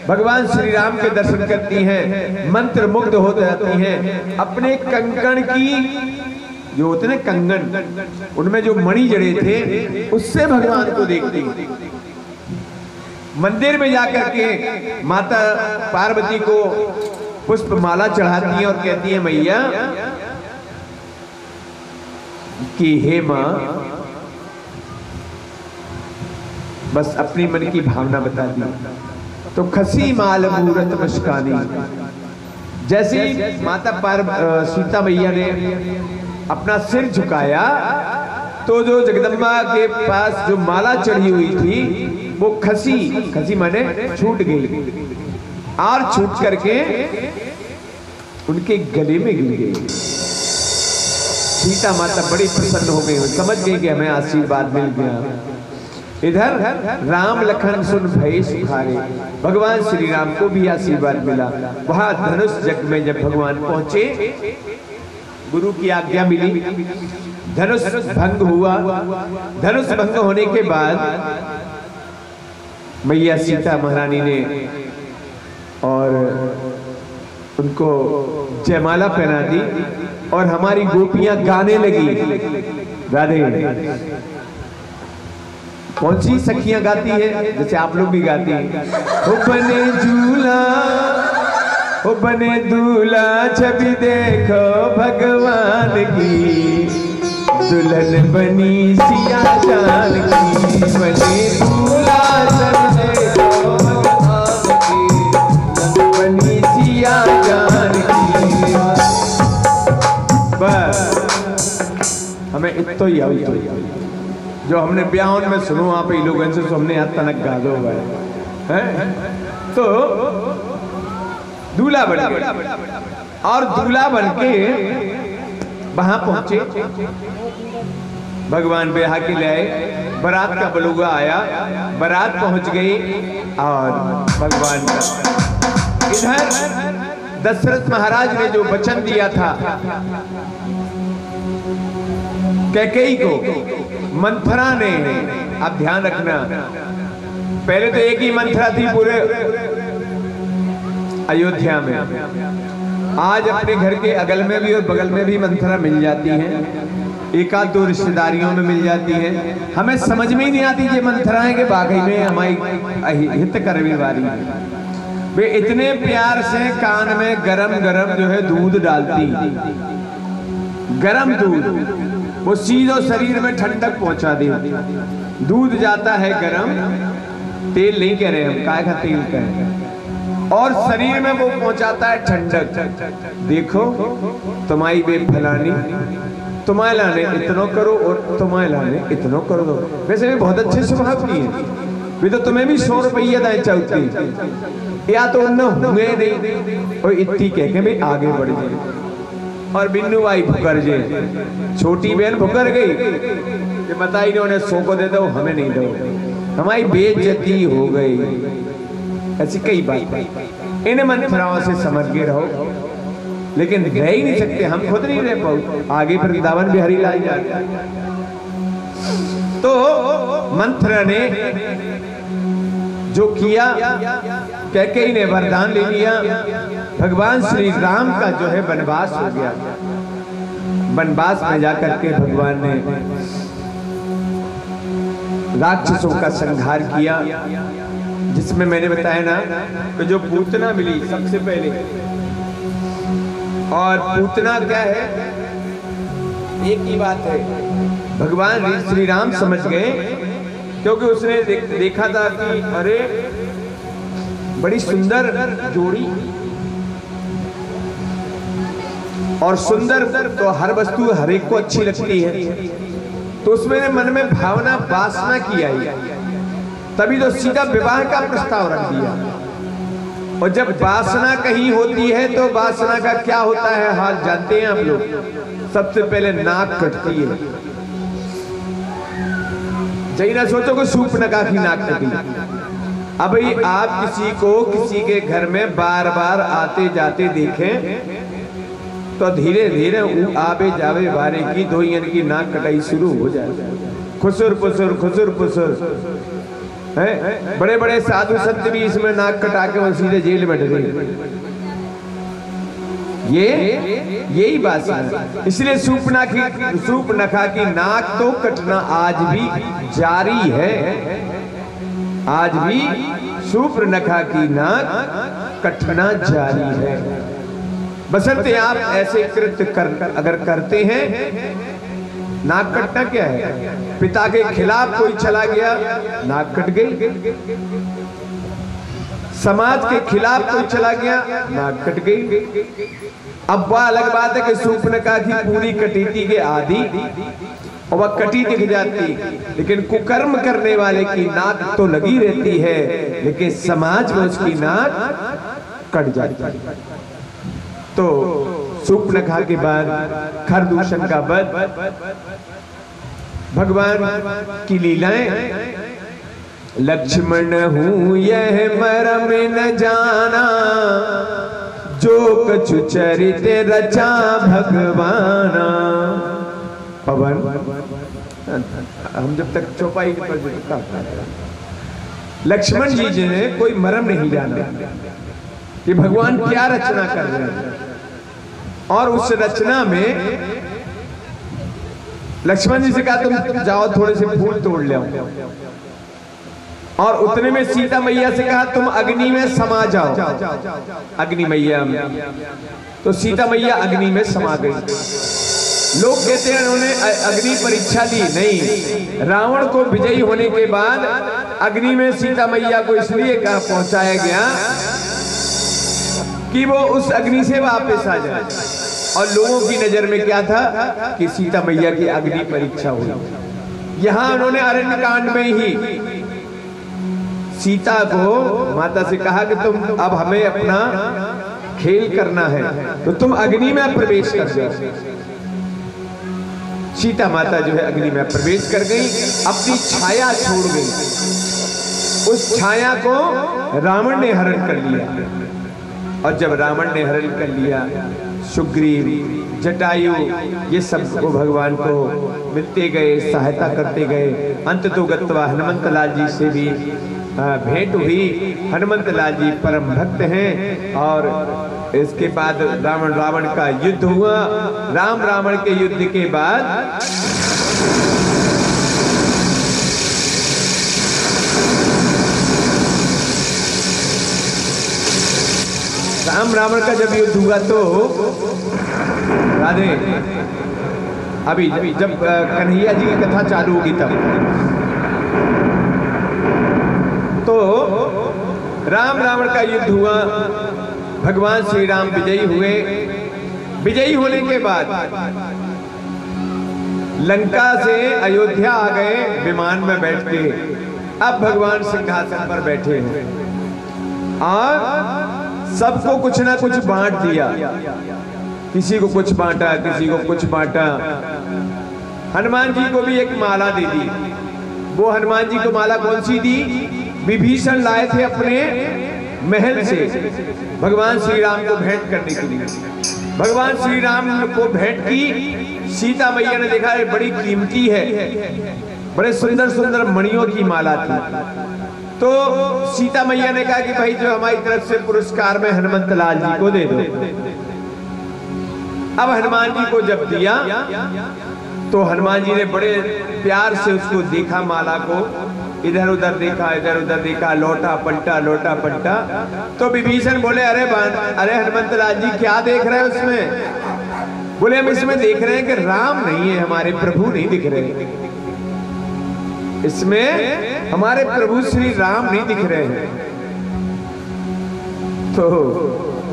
भगवान श्री राम के दर्शन करती हैं, मंत्र मुग्ध हो जाती हैं। अपने कंकण की जो होते ना कंगन, उनमें जो मणि जड़े थे उससे भगवान को देखती। मंदिर में जाकर के माता पार्वती को पुष्प माला चढ़ाती है और कहती है मैया कि हे मां बस अपनी मन की भावना बता दी। तो खसी माल मूरत मुस्कानी, जैसे ही माता सीता मैया ने अपना सिर झुकाया तो जो जगदम्बा के पास जो माला चढ़ी हुई थी वो खसी माने छूट गई और छूट करके उनके गले में गिर गई। सीता माता बड़ी प्रसन्न हो गई, समझ गई कि हमें आशीर्वाद मिल गया। इधर राम लखन सुन भय सुखारे, भगवान श्री राम को भी आशीर्वाद मिला। वहां धनुष जग में जब भगवान पहुंचे, गुरु की आज्ञा मिली, धनुष भंग हुआ। धनुष भंग होने के बाद मैया सीता महारानी ने और उनको जयमाला पहना दी और हमारी गोपियां गाने लगी राधे। कौन सी सखियां गाती है? जैसे आप लोग भी गाती हैं। ओ बने झूला ओ बने दूल्हा, छवि देखो भगवान की, दुल्हन बनी सिया जानकी बने दूल्हा संजय बनी सिया जानकी। बस हमें इतो ही आई जो हमने ब्याह में सुनो वहां पे लोगों से हमने यहाँ तनक गा दो है। तो दूल्हा बन गए और दूल्हा बन के वहां पहुंचे, भगवान ब्याह के ले आए, बारात का बलूगा आया, बारात पहुंच गई और भगवान का इधर दशरथ महाराज ने जो वचन दिया था कैकेयी को, मंथरा ने, आप ध्यान रखना पहले तो एक ही मंथरा थी पूरे अयोध्या में, आज अपने घर के अगल में भी और बगल में भी मंथरा मिल जाती हैं, एक आध दो रिश्तेदारियों में मिल जाती है। हमें समझ में ही नहीं आती ये मंथराएं के बाकी में हमारी हित करने वाली है। वे इतने प्यार से कान में गरम गरम जो है दूध डालती, गरम दूध, वो सीधो शरीर में ठंडक पहुंचा दी। दूध जाता है गरम, तेल नहीं कह रहे हम, काय का तेल कह रहे, और शरीर में वो पहुंचाता है ठंडक। देखो तुम्हारी बे फलानी, तुम्हारे लाने इतना करो और तुम्हारे लाने इतना करो दो। वैसे भी बहुत अच्छे स्वभाव की है, वे तो तुम्हें भी 100 रुपये दाएं चलती, या तो उन हुए नहीं और इतनी कह के भी आगे बढ़ जाए। और बिन्नू भाई भुकर जे, छोटी बहन भुकर गई कि बताई इन्होंने 100 को दे दो, हमें नहीं दो, हमारी बेइज्जती हो गई। ऐसी कई बात, इन मंथराओं से समझ के रहो, लेकिन रह ही नहीं सकते, हम खुद नहीं रह पाओ, आगे वृंदावन बिहारी लाई जाते। तो मंथरा ने जो किया, कैकेयी ने वरदान ले लिया, भगवान श्री राम का जो है वनवास हो गया। वनवास में जाकर के भगवान ने राक्षसों का संहार किया, जिसमें मैंने बताया ना कि जो पूतना मिली सबसे पहले, और पूतना क्या है, एक ही बात है, भगवान श्री राम समझ गए, क्योंकि उसने देखा था कि अरे बड़ी सुंदर जोड़ी, और सुंदर तो हर वस्तु हर एक को अच्छी लगती है, तो उसमें मन में भावना वासना की आई, तभी तो सीधा विवाह का प्रस्ताव रख दिया। और जब वासना कहीं होती है तो वासना का क्या होता है हाल जानते हैं आप लोग, सबसे पहले नाक कटती है। जही ना सोचो कि सूर्पनखा की नाक कटी। अब आप किसी को किसी के घर में बार बार आते जाते देखें तो धीरे धीरे आवे जावे बारे की धोइन की नाक कटाई शुरू हो जाए, खुसुर पुसुर खुसुर पुसुर है। बड़े बड़े साधु संत भी इसमें नाक कटा के वो सीधे जेल में डरे। यही बात है, इसलिए सूर्पनखा की नाक तो कटना आज भी जारी है, आज भी सूर्पनखा की नाक कटना जारी है। बशर्ते आप ऐसे कृत्य अगर करते हैं, नाक कटना क्या है, पिता के खिलाफ कोई चला गया नाक कट गई, समाज के खिलाफ कोई चला गया नाक कट गई। अब वह अलग बात है कि सूर्पनखा की पूरी कटीती के आदि और वह कटी दिख जाती, लेकिन कुकर्म करने वाले की नाक तो लगी रहती है, लेकिन समाज में उसकी नाक कट जाती है। तो सूर्पनखा के बाद खरदूषण का वध, भगवान की लीलाएं। लक्ष्मण हूँ यह मरम न जाना, जो कछु चरित रचा भगवाना। पवन, हम जब तक चौपाई पर लक्ष्मण जी ने कोई मरम नहीं जाना कि भगवान क्या रचना कर रहे हैं, और उस रचना में लक्ष्मण जी से कहा तुम जाओ थोड़े से फूल तोड़ ले, और उतने में सीता मैया से कहा तुम अग्नि में समा जाओ, अग्नि मैया में। तो सीता मैया अग्नि में समा गई। लोग कहते हैं उन्होंने अग्नि परीक्षा ली, नहीं। रावण को विजयी होने के बाद अग्नि में सीता मैया को इसलिए पहुंचाया गया कि वो उस अग्नि से वापस आ जाए। और लोगों की नजर में क्या था कि सीता मैया की अग्नि परीक्षा हुई। यहां उन्होंने अरण्य कांड में ही सीता को माता से कहा कि तुम अब हमें अपना खेल करना है तो तुम अग्नि में प्रवेश कर जाओ। सीता माता जो है अग्नि में प्रवेश कर गई, अपनी छाया छोड़ गई। उस छाया को रावण ने हरण कर लिया। और जब रावण ने हरण कर लिया, सुग्रीव, जटायु, ये सब को भगवान को मिलते गए, सहायता करते गए। अंत तो गत्वा हनुमंत लाल जी से भी भेंट हुई। हनुमंत लाल जी परम भक्त हैं। और इसके बाद रावण का युद्ध हुआ। रावण के युद्ध के बाद रावण का जब युद्ध हुआ तो राधे अभी जब कन्हैया जी की कथा चालू होगी तब तो रावण का युद्ध हुआ। भगवान श्री राम विजयी हुए। विजयी होने के बाद लंका से अयोध्या आ गए विमान में बैठ के। अब भगवान सिंहासन पर बैठे हैं और सबको कुछ ना कुछ बांट दिया। किसी को कुछ बांटा, किसी को कुछ बांटा। हनुमान जी को भी एक माला दे दी। वो हनुमान जी को माला कौन सी दी? विभीषण लाए थे अपने महल से भगवान श्री राम को भेंट करने के लिए। भगवान श्री राम को भेंट की। सीता मैया ने देखा ये बड़ी कीमती है, बड़े सुंदर सुंदर मणियों की माला थी। तो सीता मैया ने कहा कि भाई जो हमारी तरफ से पुरस्कार में हनुमंत लाल जी को दे दो। अब हनुमान जी को जब दिया तो हनुमान जी ने बड़े प्यार से उसको देखा, माला को इधर उधर देखा, लौटा पलटा। तो विभीषण बोले अरे हनुमंत लाल जी क्या देख रहे हैं उसमें? बोले हम इसमें देख रहे हैं कि राम नहीं है, हमारे प्रभु नहीं दिख रहे। इसमें हमारे प्रभु श्री राम नहीं दिख रहे हैं। तो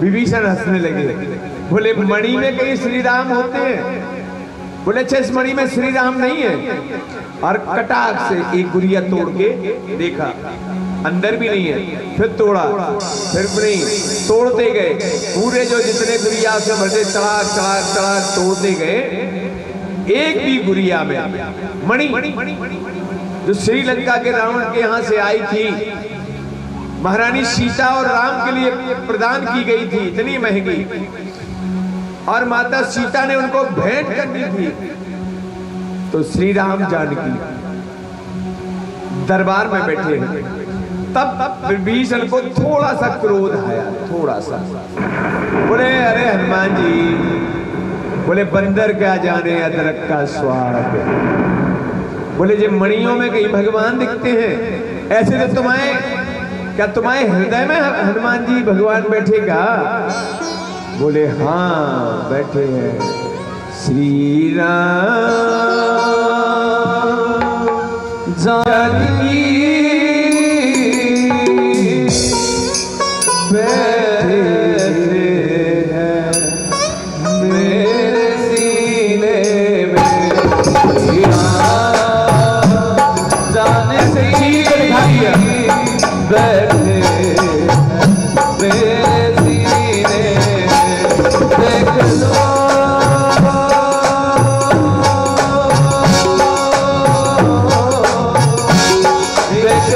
विभीषण हंसने लगे। बोले मणि में कहीं श्री राम होते हैं? बोले अच्छा इस मणि में श्री राम नहीं है। और कटाक से एक गुड़िया तोड़ के देखा, अंदर भी नहीं है। फिर तोड़ा, फिर नहीं, तोड़ते गए। पूरे जो जितने गुड़िया से भरते चढ़ाक तोड़ते गए। एक भी गुड़िया में मणि जो श्रीलंका के रावण के यहाँ से आई थी, महारानी सीता और राम के लिए प्रदान की गई थी, इतनी महंगी। और माता सीता ने उनको भेंट करनी थी। तो श्री राम जानकी दरबार में बैठे हैं। तब विभीषण को थोड़ा सा क्रोध आया, थोड़ा सा। बोले अरे हनुमान जी, बोले बंदर क्या जाने अदरक का स्वाद। बोले जब मणियों में कहीं भगवान दिखते हैं, ऐसे तो तुम्हारे हृदय में हनुमान जी भगवान बैठेगा? बोले हाँ बैठे हैं। श्री राम जानकी बैठे हैं मेरे सीने में। जाने से ठीक दिखा दिया। बैठे मेरे सीने देख लो। देख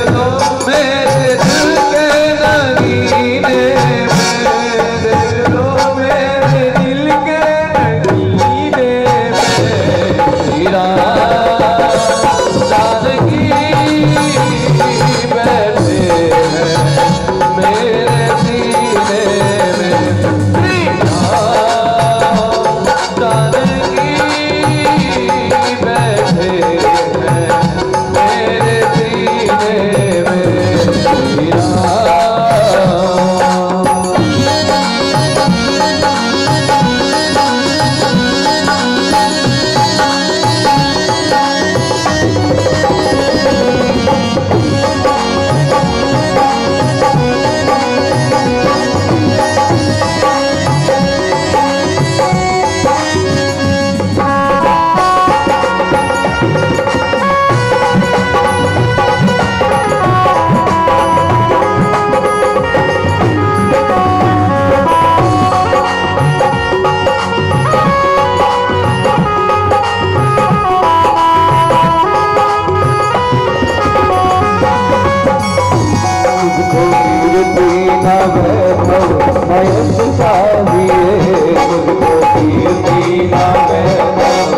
कीर्ति न वैभव न यश चाहिए, मुझको कीर्ति न वैभव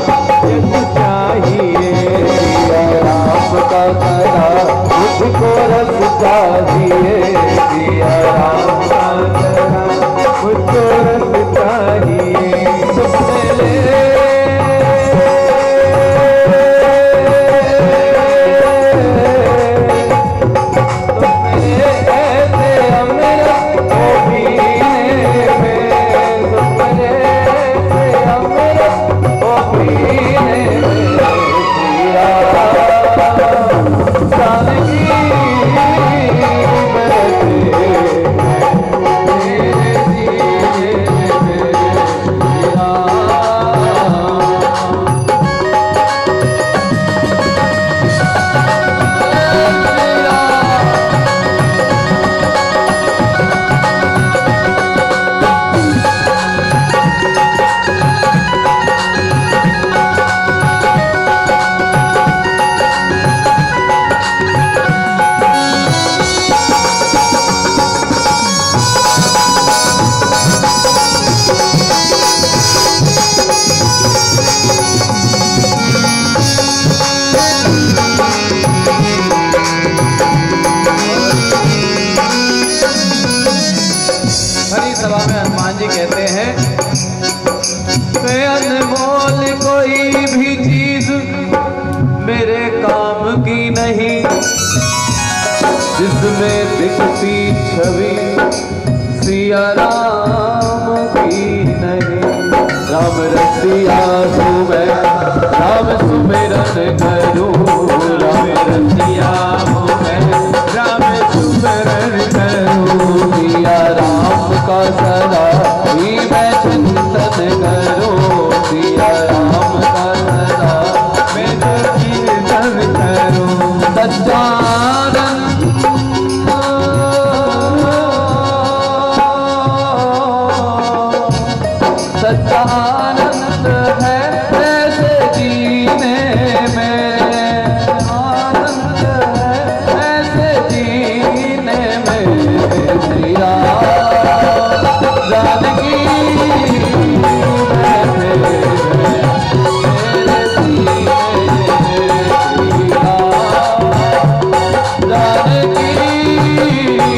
यश चाहिए। सिया राम का सदा मुझको रस चाहिए, सिया राम का सदा मुझको रस चाहिए। जिसमें दिखती छवि सिया राम की नहीं। राम रसिया मैं राम सुमिरन करूं, राम रसिया मैं राम सुमिरन करूं। सिया राम का सदा ही मैं चिंतन करूं, सिया राम का सदा मैं चिंतन करूं। सच्चानंद सच्चानंद है ऐसे जीने में, आनंद है ऐसे जीने में। श्री राम जानकी बैठे मेरे सीने, श्री राम जानकी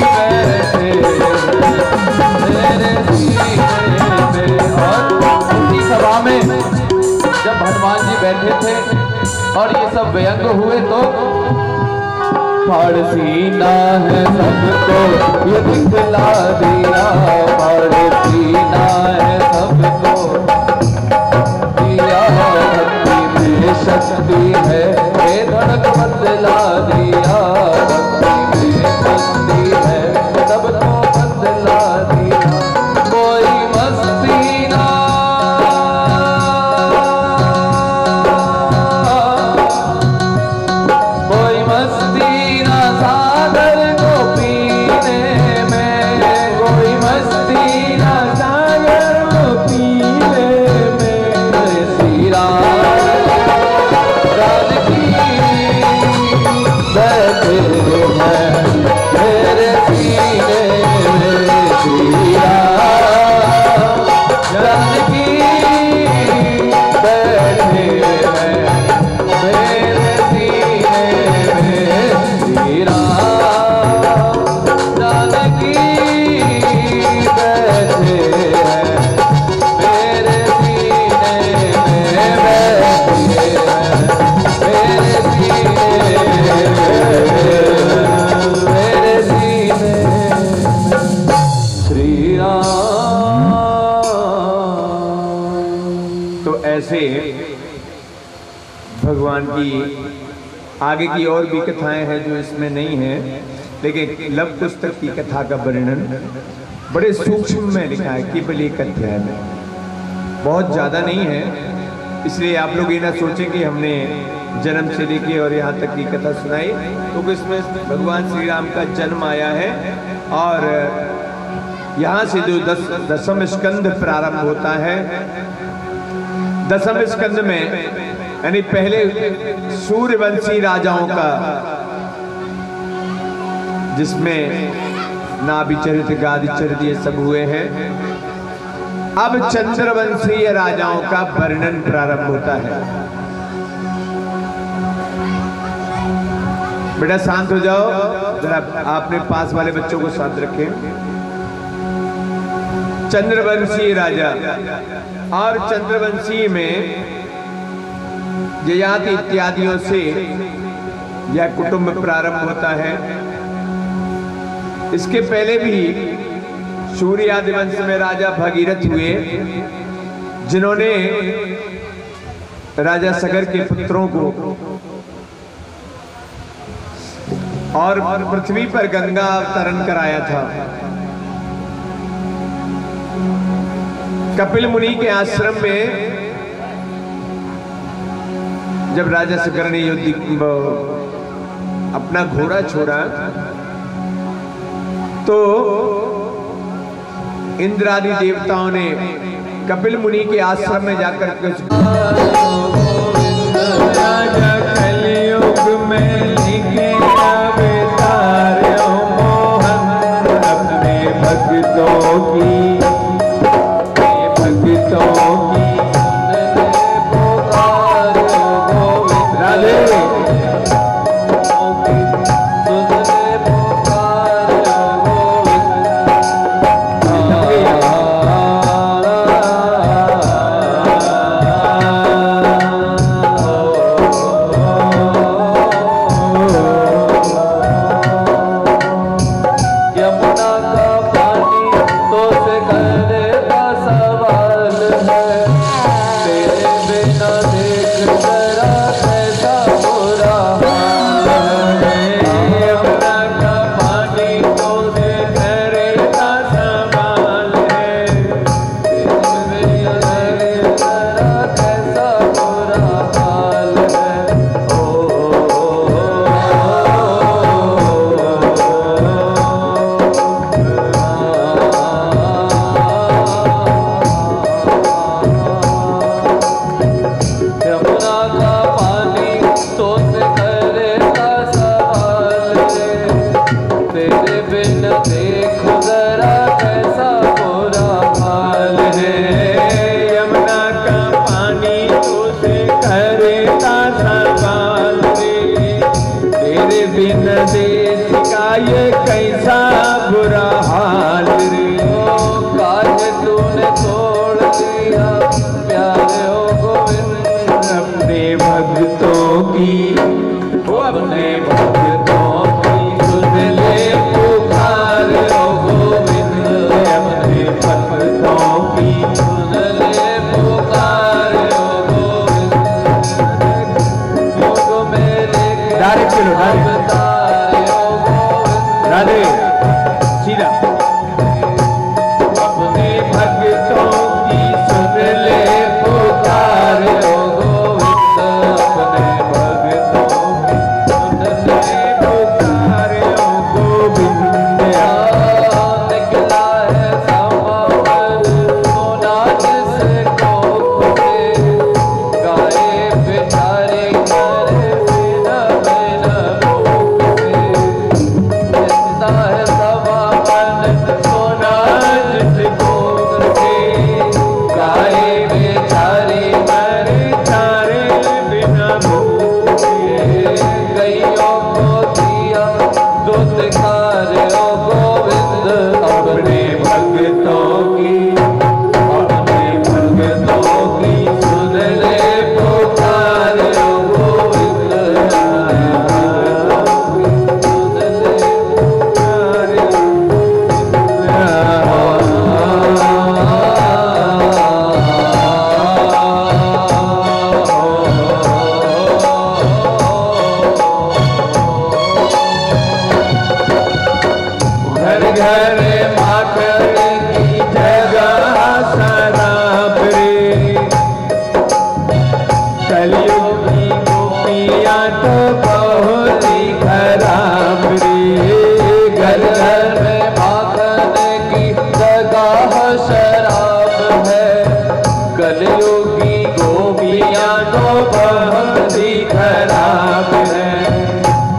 बैठे मेरे सीने में। और उसी सभा में जब हनुमान जी बैठे थे और ये सब व्यंग हुए तो फाड़ सीना है सबको ये दिखला दिया, फाड़ सीना है सबको दिया। भक्ति में शक्ति है ये धड़क बदला दिया, भक्ति में शक्ति है सबको बदला दिया। कोई मस्ती ना कोई मस्ती ना सागर को पीने में, कोई मस्ती ना सागर को पीने में। श्री राम जानकी बैठे हैं मेरे सीने में, श्री राम जानकी बैठे हैं मेरे सीने में। श्री राम जानकी बैठे हैं मेरे सीने में, बैठे हैं मेरे सीने मेरे सीने। श्री राम।
तो ऐसे भगवान की आगे की और भी कथाएं हैं जो इसमें नहीं है, लेकिन लव पुस्तक की कथा का वर्णन बड़े सूक्ष्म में लिखा है, केवल एक अध्याय में, बहुत ज्यादा नहीं है। इसलिए आप लोग ये ना सोचें कि हमने जन्म से लेके और यहाँ तक की कथा सुनाई, तो इसमें भगवान श्री राम का जन्म आया है और यहाँ से जो दसम स्कंद प्रारंभ होता है। दसम स्कंद में यानी पहले सूर्यवंशी राजाओं का, जिसमें नाभिचरित, गादिचरित ये सब हुए हैं। अब चंद्रवंशीय राजाओं का वर्णन प्रारंभ होता है। बेटा शांत हो जाओ, जरा आपने पास वाले बच्चों को शांत रखें। चंद्रवंशीय राजा, और चंद्रवंशीय में ययाति इत्यादियों से यह कुटुंब प्रारंभ होता है। इसके पहले भी सूर्य आदि वंश में राजा भगीरथ हुए, जिन्होंने राजा सगर के पुत्रों को और पृथ्वी पर गंगा अवतरण कराया था। कपिल मुनि के आश्रम में जब राजा सगर ने अपना घोड़ा छोड़ा तो इंद्र आदि देवताओं ने कपिल मुनि के आश्रम में जाकर राजा कलयुग में लिखे अवतारो मोहन, अपने भक्तों की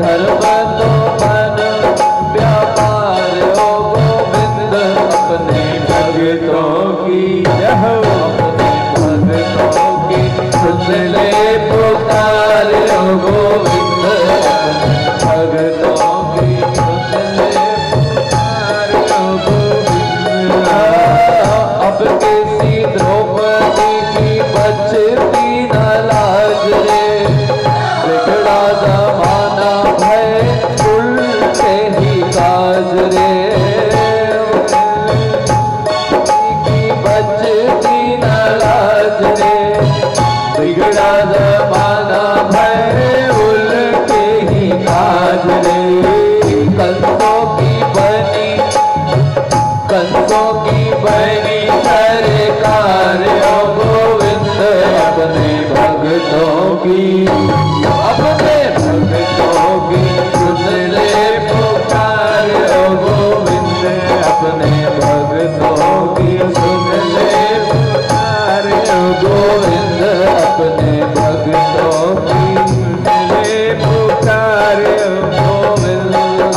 धर्म तो बन व्यापार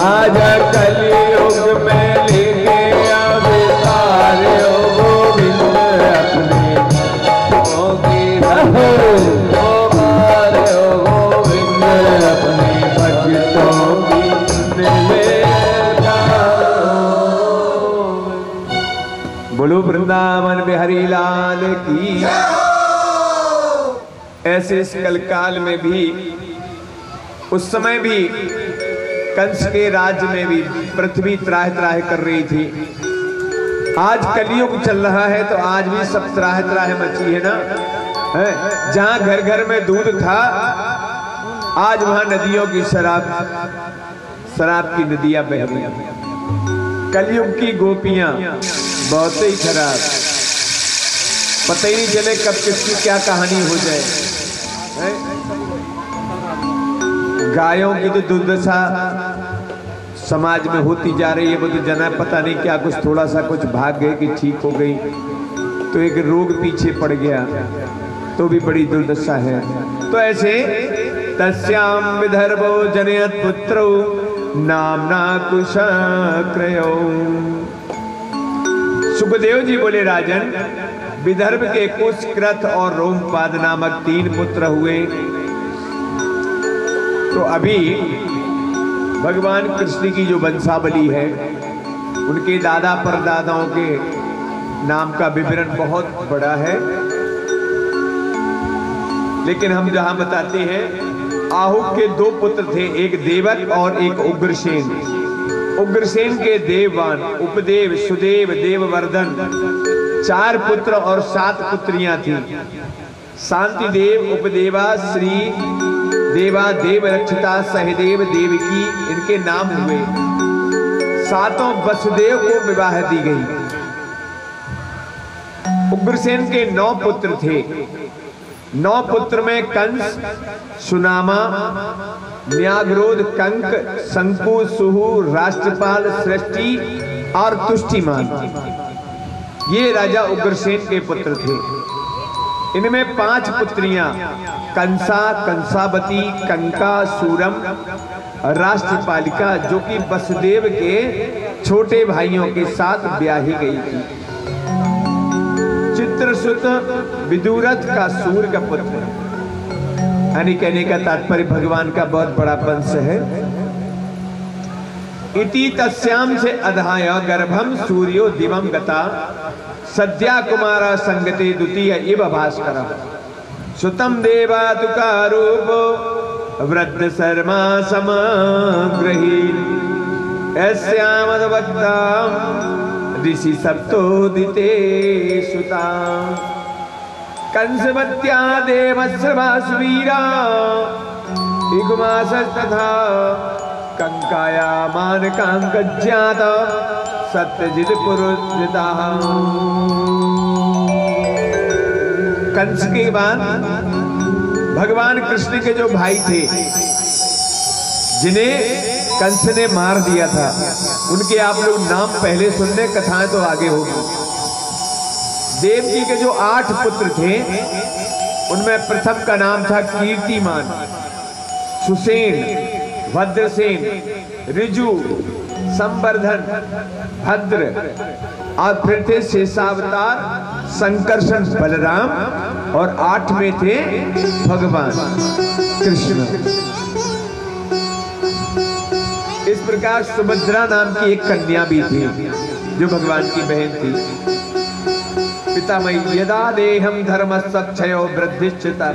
आज कलयुग में लेके अवतार हो गोविंद अपने की रहो गोविंद अपने भक्तों की बोलो वृंदावन बिहारी लाल की। ऐसे इस कलकाल में भी, उस समय भी कंस के राज्य में भी पृथ्वी त्राह त्राह कर रही थी। आज कलयुग चल रहा है तो आज भी सब त्राह त्राह मची है ना, है? जहां घर घर में दूध था आज वहां नदियों की शराब की नदियां बह रही। कलयुग की गोपियां बहुत ही खराब, पता ही नहीं चले कब किसकी क्या कहानी हो जाए। गायों की तो दुर्दशा समाज में होती जा रही है, वो तो जना पता नहीं क्या, कुछ थोड़ा सा कुछ भाग गए कि ठीक हो गई, तो एक रोग पीछे पड़ गया तो भी बड़ी दुर्दशा है। तो ऐसे तस्याम विदर्भो जनयत पुत्रो नामना कुशक्रयो। सुखदेव जी बोले राजन, विदर्भ के कुश, कृत और रोमपाद नामक 3 पुत्र हुए। तो अभी भगवान कृष्ण की जो वंशावली है उनके दादा परदादाओं के नाम का विवरण बहुत बड़ा है, लेकिन हम जहां बताते हैं आहु के 2 पुत्र थे, एक देवक और एक उग्रसेन। उग्रसेन के देववान उपदेव, सुदेव, देववर्धन 4 पुत्र और 7 पुत्रियां थी। शांति देव, उपदेवा, श्री देवा, देव रक्षिता, सहदेव, देवकी इनके नाम हुए। 7 वसुदेव को विवाह दी गई। उग्रसेन के 9 पुत्र थे। 9 पुत्र में कंस, सुनामा, न्याग्रोध, कंक, शंकु, सुहु, राष्ट्रपाल, सृष्टि और तुष्टिमान, ये राजा उग्रसेन के पुत्र थे। इनमें 5 पुत्रियां कंसा, कंसावती, कंका, सूरम, राष्ट्रपालिका, जो कि वसुदेव के छोटे भाइयों के साथ ब्याही गई थी। चित्रसुत विदुरथ का सूर्य का पुत्र, यानी कहने का तात्पर्य भगवान का बहुत बड़ा वंश है। इति तस्याम से अधाय गर्भम सूर्यो दिवम गता सद्या कुमारा संगते द्वितीय इव भास्कर सुतम देवातुकारूप वृद्ध शर्मा समग्रही ऐस्यामद्भक्ता ऋषि सप्तोदिते सुता कंसवत्या देवस्रवासुवीरा इगुमासस्तथा कंकाया मानकांकज्ञात सत्यजित पुरुषिता। कंस के बाद भगवान कृष्ण के जो भाई थे जिन्हें कंस ने मार दिया था, उनके आप लोग नाम पहले सुन ले, कथाएं तो आगे होगी। देव जी के जो 8 पुत्र थे उनमें प्रथम का नाम था कीर्तिमान, सुसेन, भद्रसेन, ऋजु, संवर्धन, भद्र, और फिर थे शेषावतार, संकर्षण, बलराम, और 8 में थे भगवान कृष्ण। इस प्रकार सुभद्रा नाम की एक कन्या भी थी जो भगवान की बहन थी। पितामही यदा देहम धर्म सक्षयो वृद्धिश्चिता।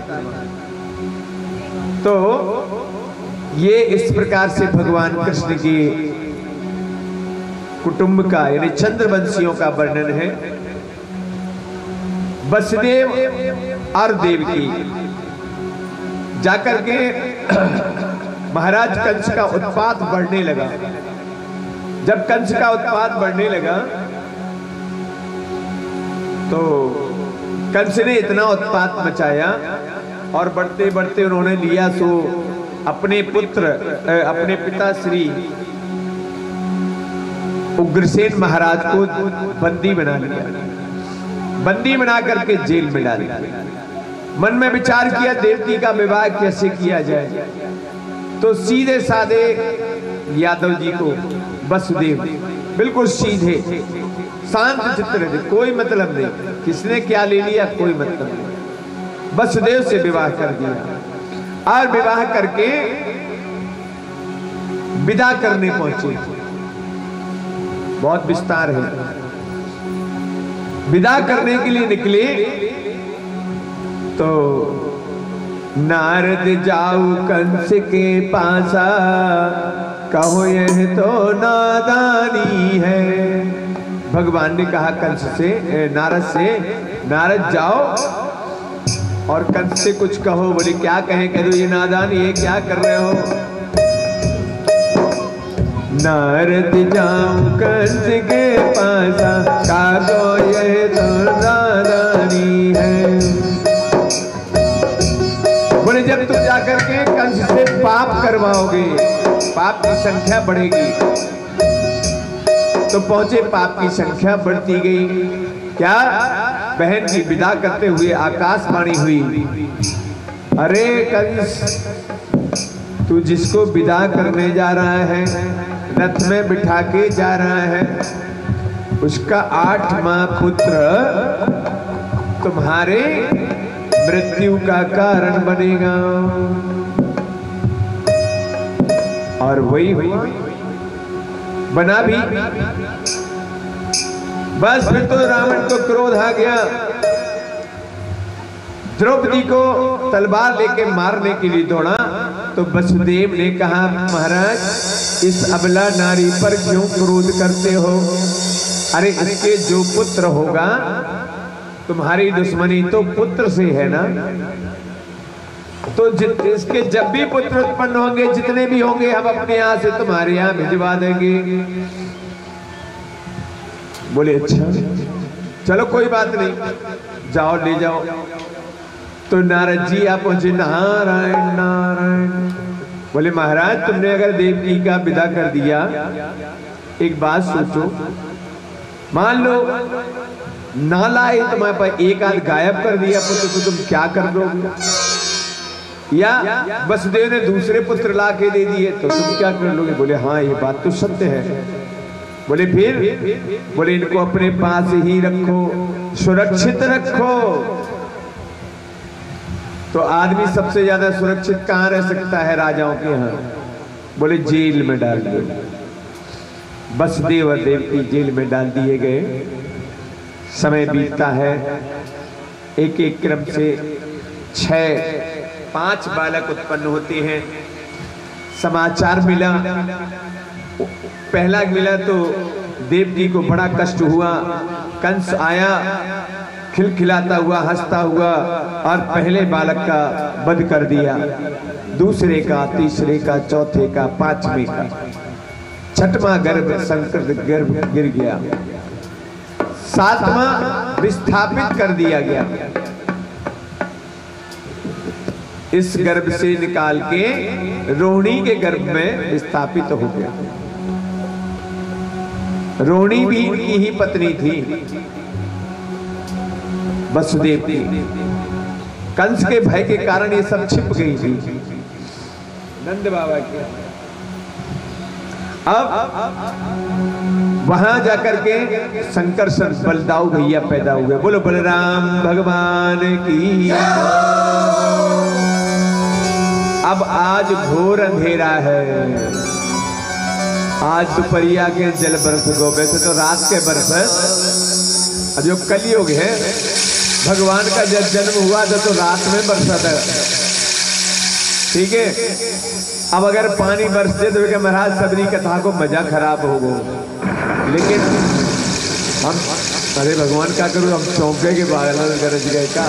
तो ये इस प्रकार से भगवान कृष्ण के कुटुंब का यानी चंद्रवंशियों का वर्णन है। वसुदेव और देवकी जाकर के महाराज कंस का उत्पात बढ़ने लगा। जब कंस का उत्पात बढ़ने लगा तो कंस ने इतना उत्पात मचाया और बढ़ते बढ़ते उन्होंने लिया सो अपने पुत्र अपने पिता श्री उग्रसेन महाराज को बंदी बना लिया। बंदी बना करके जेल में डाल दिया। मन में विचार किया देवकी का विवाह कैसे किया जाए, तो सीधे साधे यादव जी को वसुदेव बिल्कुल सीधे शांत चित्त रहते, कोई मतलब नहीं, किसने क्या ले लिया कोई मतलब नहीं। वसुदेव से विवाह कर दिया और विवाह करके विदा करने पहुंचे। बहुत विस्तार है। विदा करने के लिए निकले तो नारद जाऊ कंस के पासा, कहो यह तो नादानी है। भगवान ने कहा कंस से, नारद से, नारद जाओ और कंस से कुछ कहो। बोले क्या कहें? कह दो ये नादान, ये क्या कर रहे हो? नारद जाऊं कंस के पासा, कहो यह तो नादानी है। बोले जब तुम जाकर के कंस से पाप करवाओगे, पाप की संख्या बढ़ेगी। तो पहुंचे, पाप की संख्या बढ़ती गई। क्या? बहन की विदा करते हुए आकाशवाणी हुई, अरे कंस, तू जिसको विदा करने जा रहा है, रथ में बिठा के जा रहा है, उसका 8वां पुत्र तुम्हारे मृत्यु का कारण बनेगा। और वही हुई, बना भी। बस फिर तो रावण को क्रोध आ गया, द्रौपदी को तलवार लेके मारने के लिए दौड़ा। तो वसुदेव ने कहा, महाराज इस अबला नारी पर क्यों क्रोध करते हो? अरे इसके जो पुत्र होगा, तुम्हारी दुश्मनी तो पुत्र से है ना, तो इसके जब भी पुत्र उत्पन्न होंगे, जितने भी होंगे, हम अपने यहाँ से तुम्हारे यहाँ भिजवा देंगे। बोले अच्छा चलो कोई बात नहीं, जाओ ले जाओ। तो नारद जी आप पहुंचे, नारायण नारायण। बोले महाराज तुमने अगर देवकी का विदा कर दिया, एक बात सोचो, मान लो ना लाए तुम्हारे पास, एक आध गायब कर दिया पुत्र, तो तुम क्या कर दोगे? या वसुदेव ने दूसरे पुत्र ला के दे दिए, तो तुम क्या कर लोगे? बोले हाँ ये बात तो सत्य है। बोले फिर? बोले इनको अपने पास ही रखो, सुरक्षित रखो। तो आदमी सबसे ज्यादा सुरक्षित कहाँ रह सकता है राजाओं के यहाँ? बोले जेल में डाल दो। वसुदेव और देवकी जेल में डाल दिए गए। समय बीतता है, एक एक क्रम से 5 बालक उत्पन्न होते हैं। समाचार मिला, पहला मिला तो देवकी को बड़ा कष्ट हुआ। कंस आया खिलखिलाता हुआ, हंसता हुआ, और पहले बालक का वध कर दिया। दूसरे का, तीसरे का, चौथे का, 5वें का, 6वां गर्भ संकर गर्भ गिर गया। 7वां विस्थापित कर दिया गया। इस गर्भ से निकाल के रोहिणी के गर्भ में विस्थापित हो गया। रोहिणी भी इनकी ही पत्नी थी, वसुदेव की। कंस के भय के कारण ये सब छिप गई थी। नंद बाबा के अब वहां जाकर के शंकर बलदाऊ भैया पैदा हुए। बोलो बलराम भगवान की। अब आज घोर अंधेरा है, आज दोपहरिया के जल बरस गो। वैसे तो रात के बरस, जो कलयुग है, भगवान का जब जन्म हुआ था तो रात में बरसा था, ठीक है। अब अगर पानी बरसे तो महाराज सबरी कथा को मजा खराब हो गो। लेकिन हम, अरे भगवान क्या करूं, हम चौंके के बादल में गरज गए का।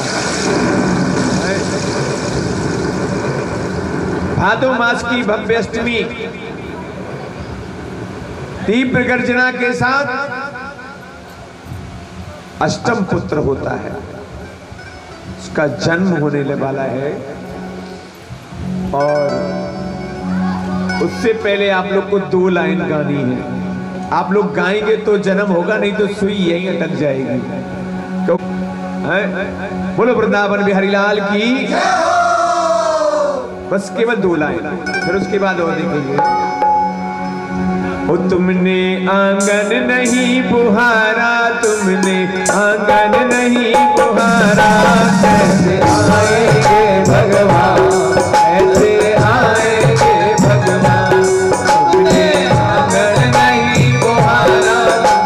भादो मास की भव्य अष्टमी तीव्र गर्जना के साथ अष्टम पुत्र होता है, उसका जन्म होने वाला है। और उससे पहले आप लोग को 2 लाइन गानी है। आप लोग गाएंगे तो जन्म होगा, नहीं तो सुई यहीं अटक जाएगी। तो बोलो वृंदावन बिहारी लाल की। बस केवल 2 लाइन, फिर उसके बाद और देखेंगे। तुमने आंगन नहीं बुहारा, तुमने आंगन नहीं बुहारा, कैसे आएंगे भगवान, कैसे आएंगे भगवान। तुमने आंगन नहीं बुहारा,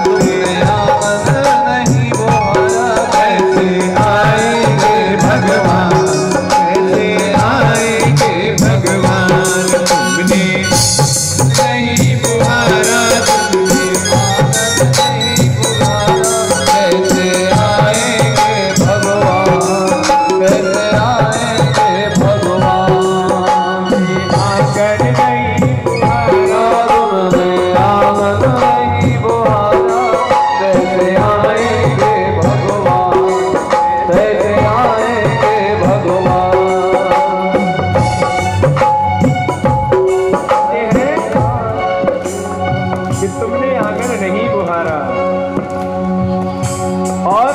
तुमने आंगन नहीं बुहारा, कैसे आएंगे भगवान, कैसे आएंगे भगवान। तुमने नहीं बुहारा, तुमने आंगन नहीं बुहारा, कैसे आएंगे भगवान, कैसे आएंगे भगवान। आंगन नहीं बुहारा, तुमने आंगन नहीं बुहारा, कैसे आएंगे भगवान, कैसे आएंगे भगवान। कि तुमने आंगन नहीं बुहारा। और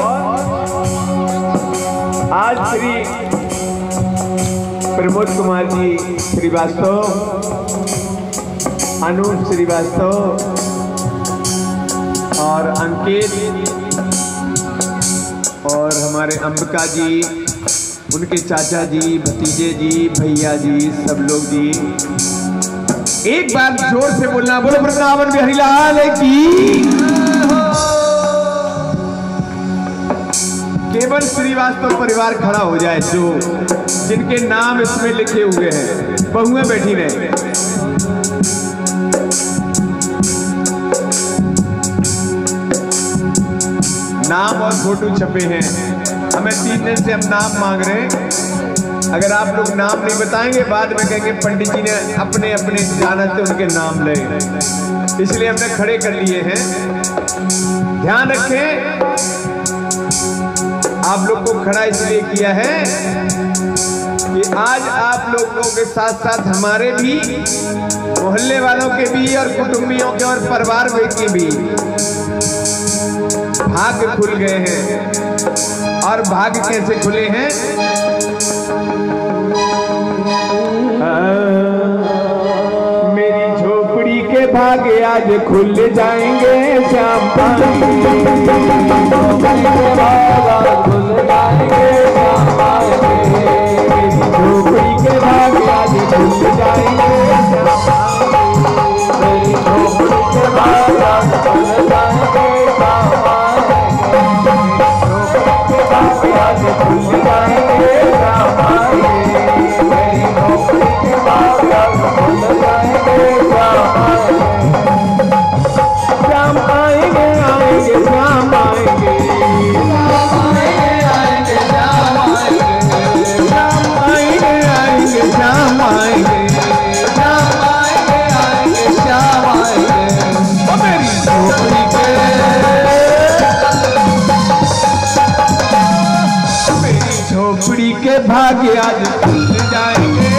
आज श्री प्रमोद कुमार जी श्रीवास्तव, अनूप श्रीवास्तव और अंकित और हमारे अंबिका जी, उनके चाचा जी, भतीजे जी, भैया जी, सब लोग जी, एक बार जोर से बोलना, बोलो वृंदावन बिहारी लाल की। केवल श्रीवास्तव परिवार खड़ा हो जाए, जो जिनके नाम इसमें लिखे हुए हैं, बहुएं बैठी रहे। नाम और फोटो छपे हैं, हमें 3 दिन से हम नाम मांग रहे हैं। अगर आप लोग नाम नहीं बताएंगे, बाद में कहेंगे पंडित जी ने अपने अपने जानत से उनके नाम ले, इसलिए हमने खड़े कर लिए हैं। ध्यान रखें, आप लोग को खड़ा इसलिए किया है कि आज आप लोगों के साथ साथ हमारे भी, मोहल्ले वालों के भी और कुटुंबियों के और परिवार के भी भाग्य खुल गए हैं। और भाग्य कैसे खुले हैं? मेरी झोपड़ी के भाग्य आज खुल जाएंगे, श्याम पाएंगे, खुल जाएंगे, श्याम पाएंगे। मेरी झोपड़ी के भाग्य आज खुल जाएंगे, श्याम पाएंगे। मेरी झोपड़ी के भाग्य आज खुल जाएंगे, श्याम पाएंगे। झोपड़ी के भाग्य आज खुल जाएंगे, श्याम पाएंगे। मेरी झोपड़ी के भाग्य आज खुल जाएंगे, श्याम पाएंगे। श्याम आएंगे, आएंगे, श्याम आएंगे, आएंगे, श्याम आएंगे, श्याम आएंगे, आएंगे, श्याम आएंगे, श्याम आएंगे, आएंगे, श्याम आएंगे। ओ मेरी झोपड़ी के, मेरी झोपड़ी के भाग्य आज खुल जाएंगे,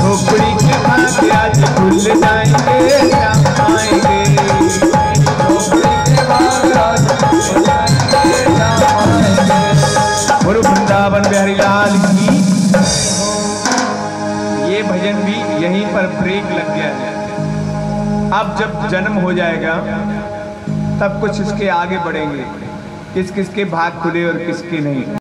झोपड़ी के भाग्य आज खुल जाएंगे, श्याम आएंगे। झोपड़ी के भाग्य आज खुल जाएंगे, श्याम आएंगे। बोलो वृंदावन बिहारी लाल की। ये भजन भी यहीं पर ब्रेक लग गया है। अब जब जन्म हो जाएगा तब कुछ इसके आगे बढ़ेंगे, किस किस के भाग खुले और किसके नहीं।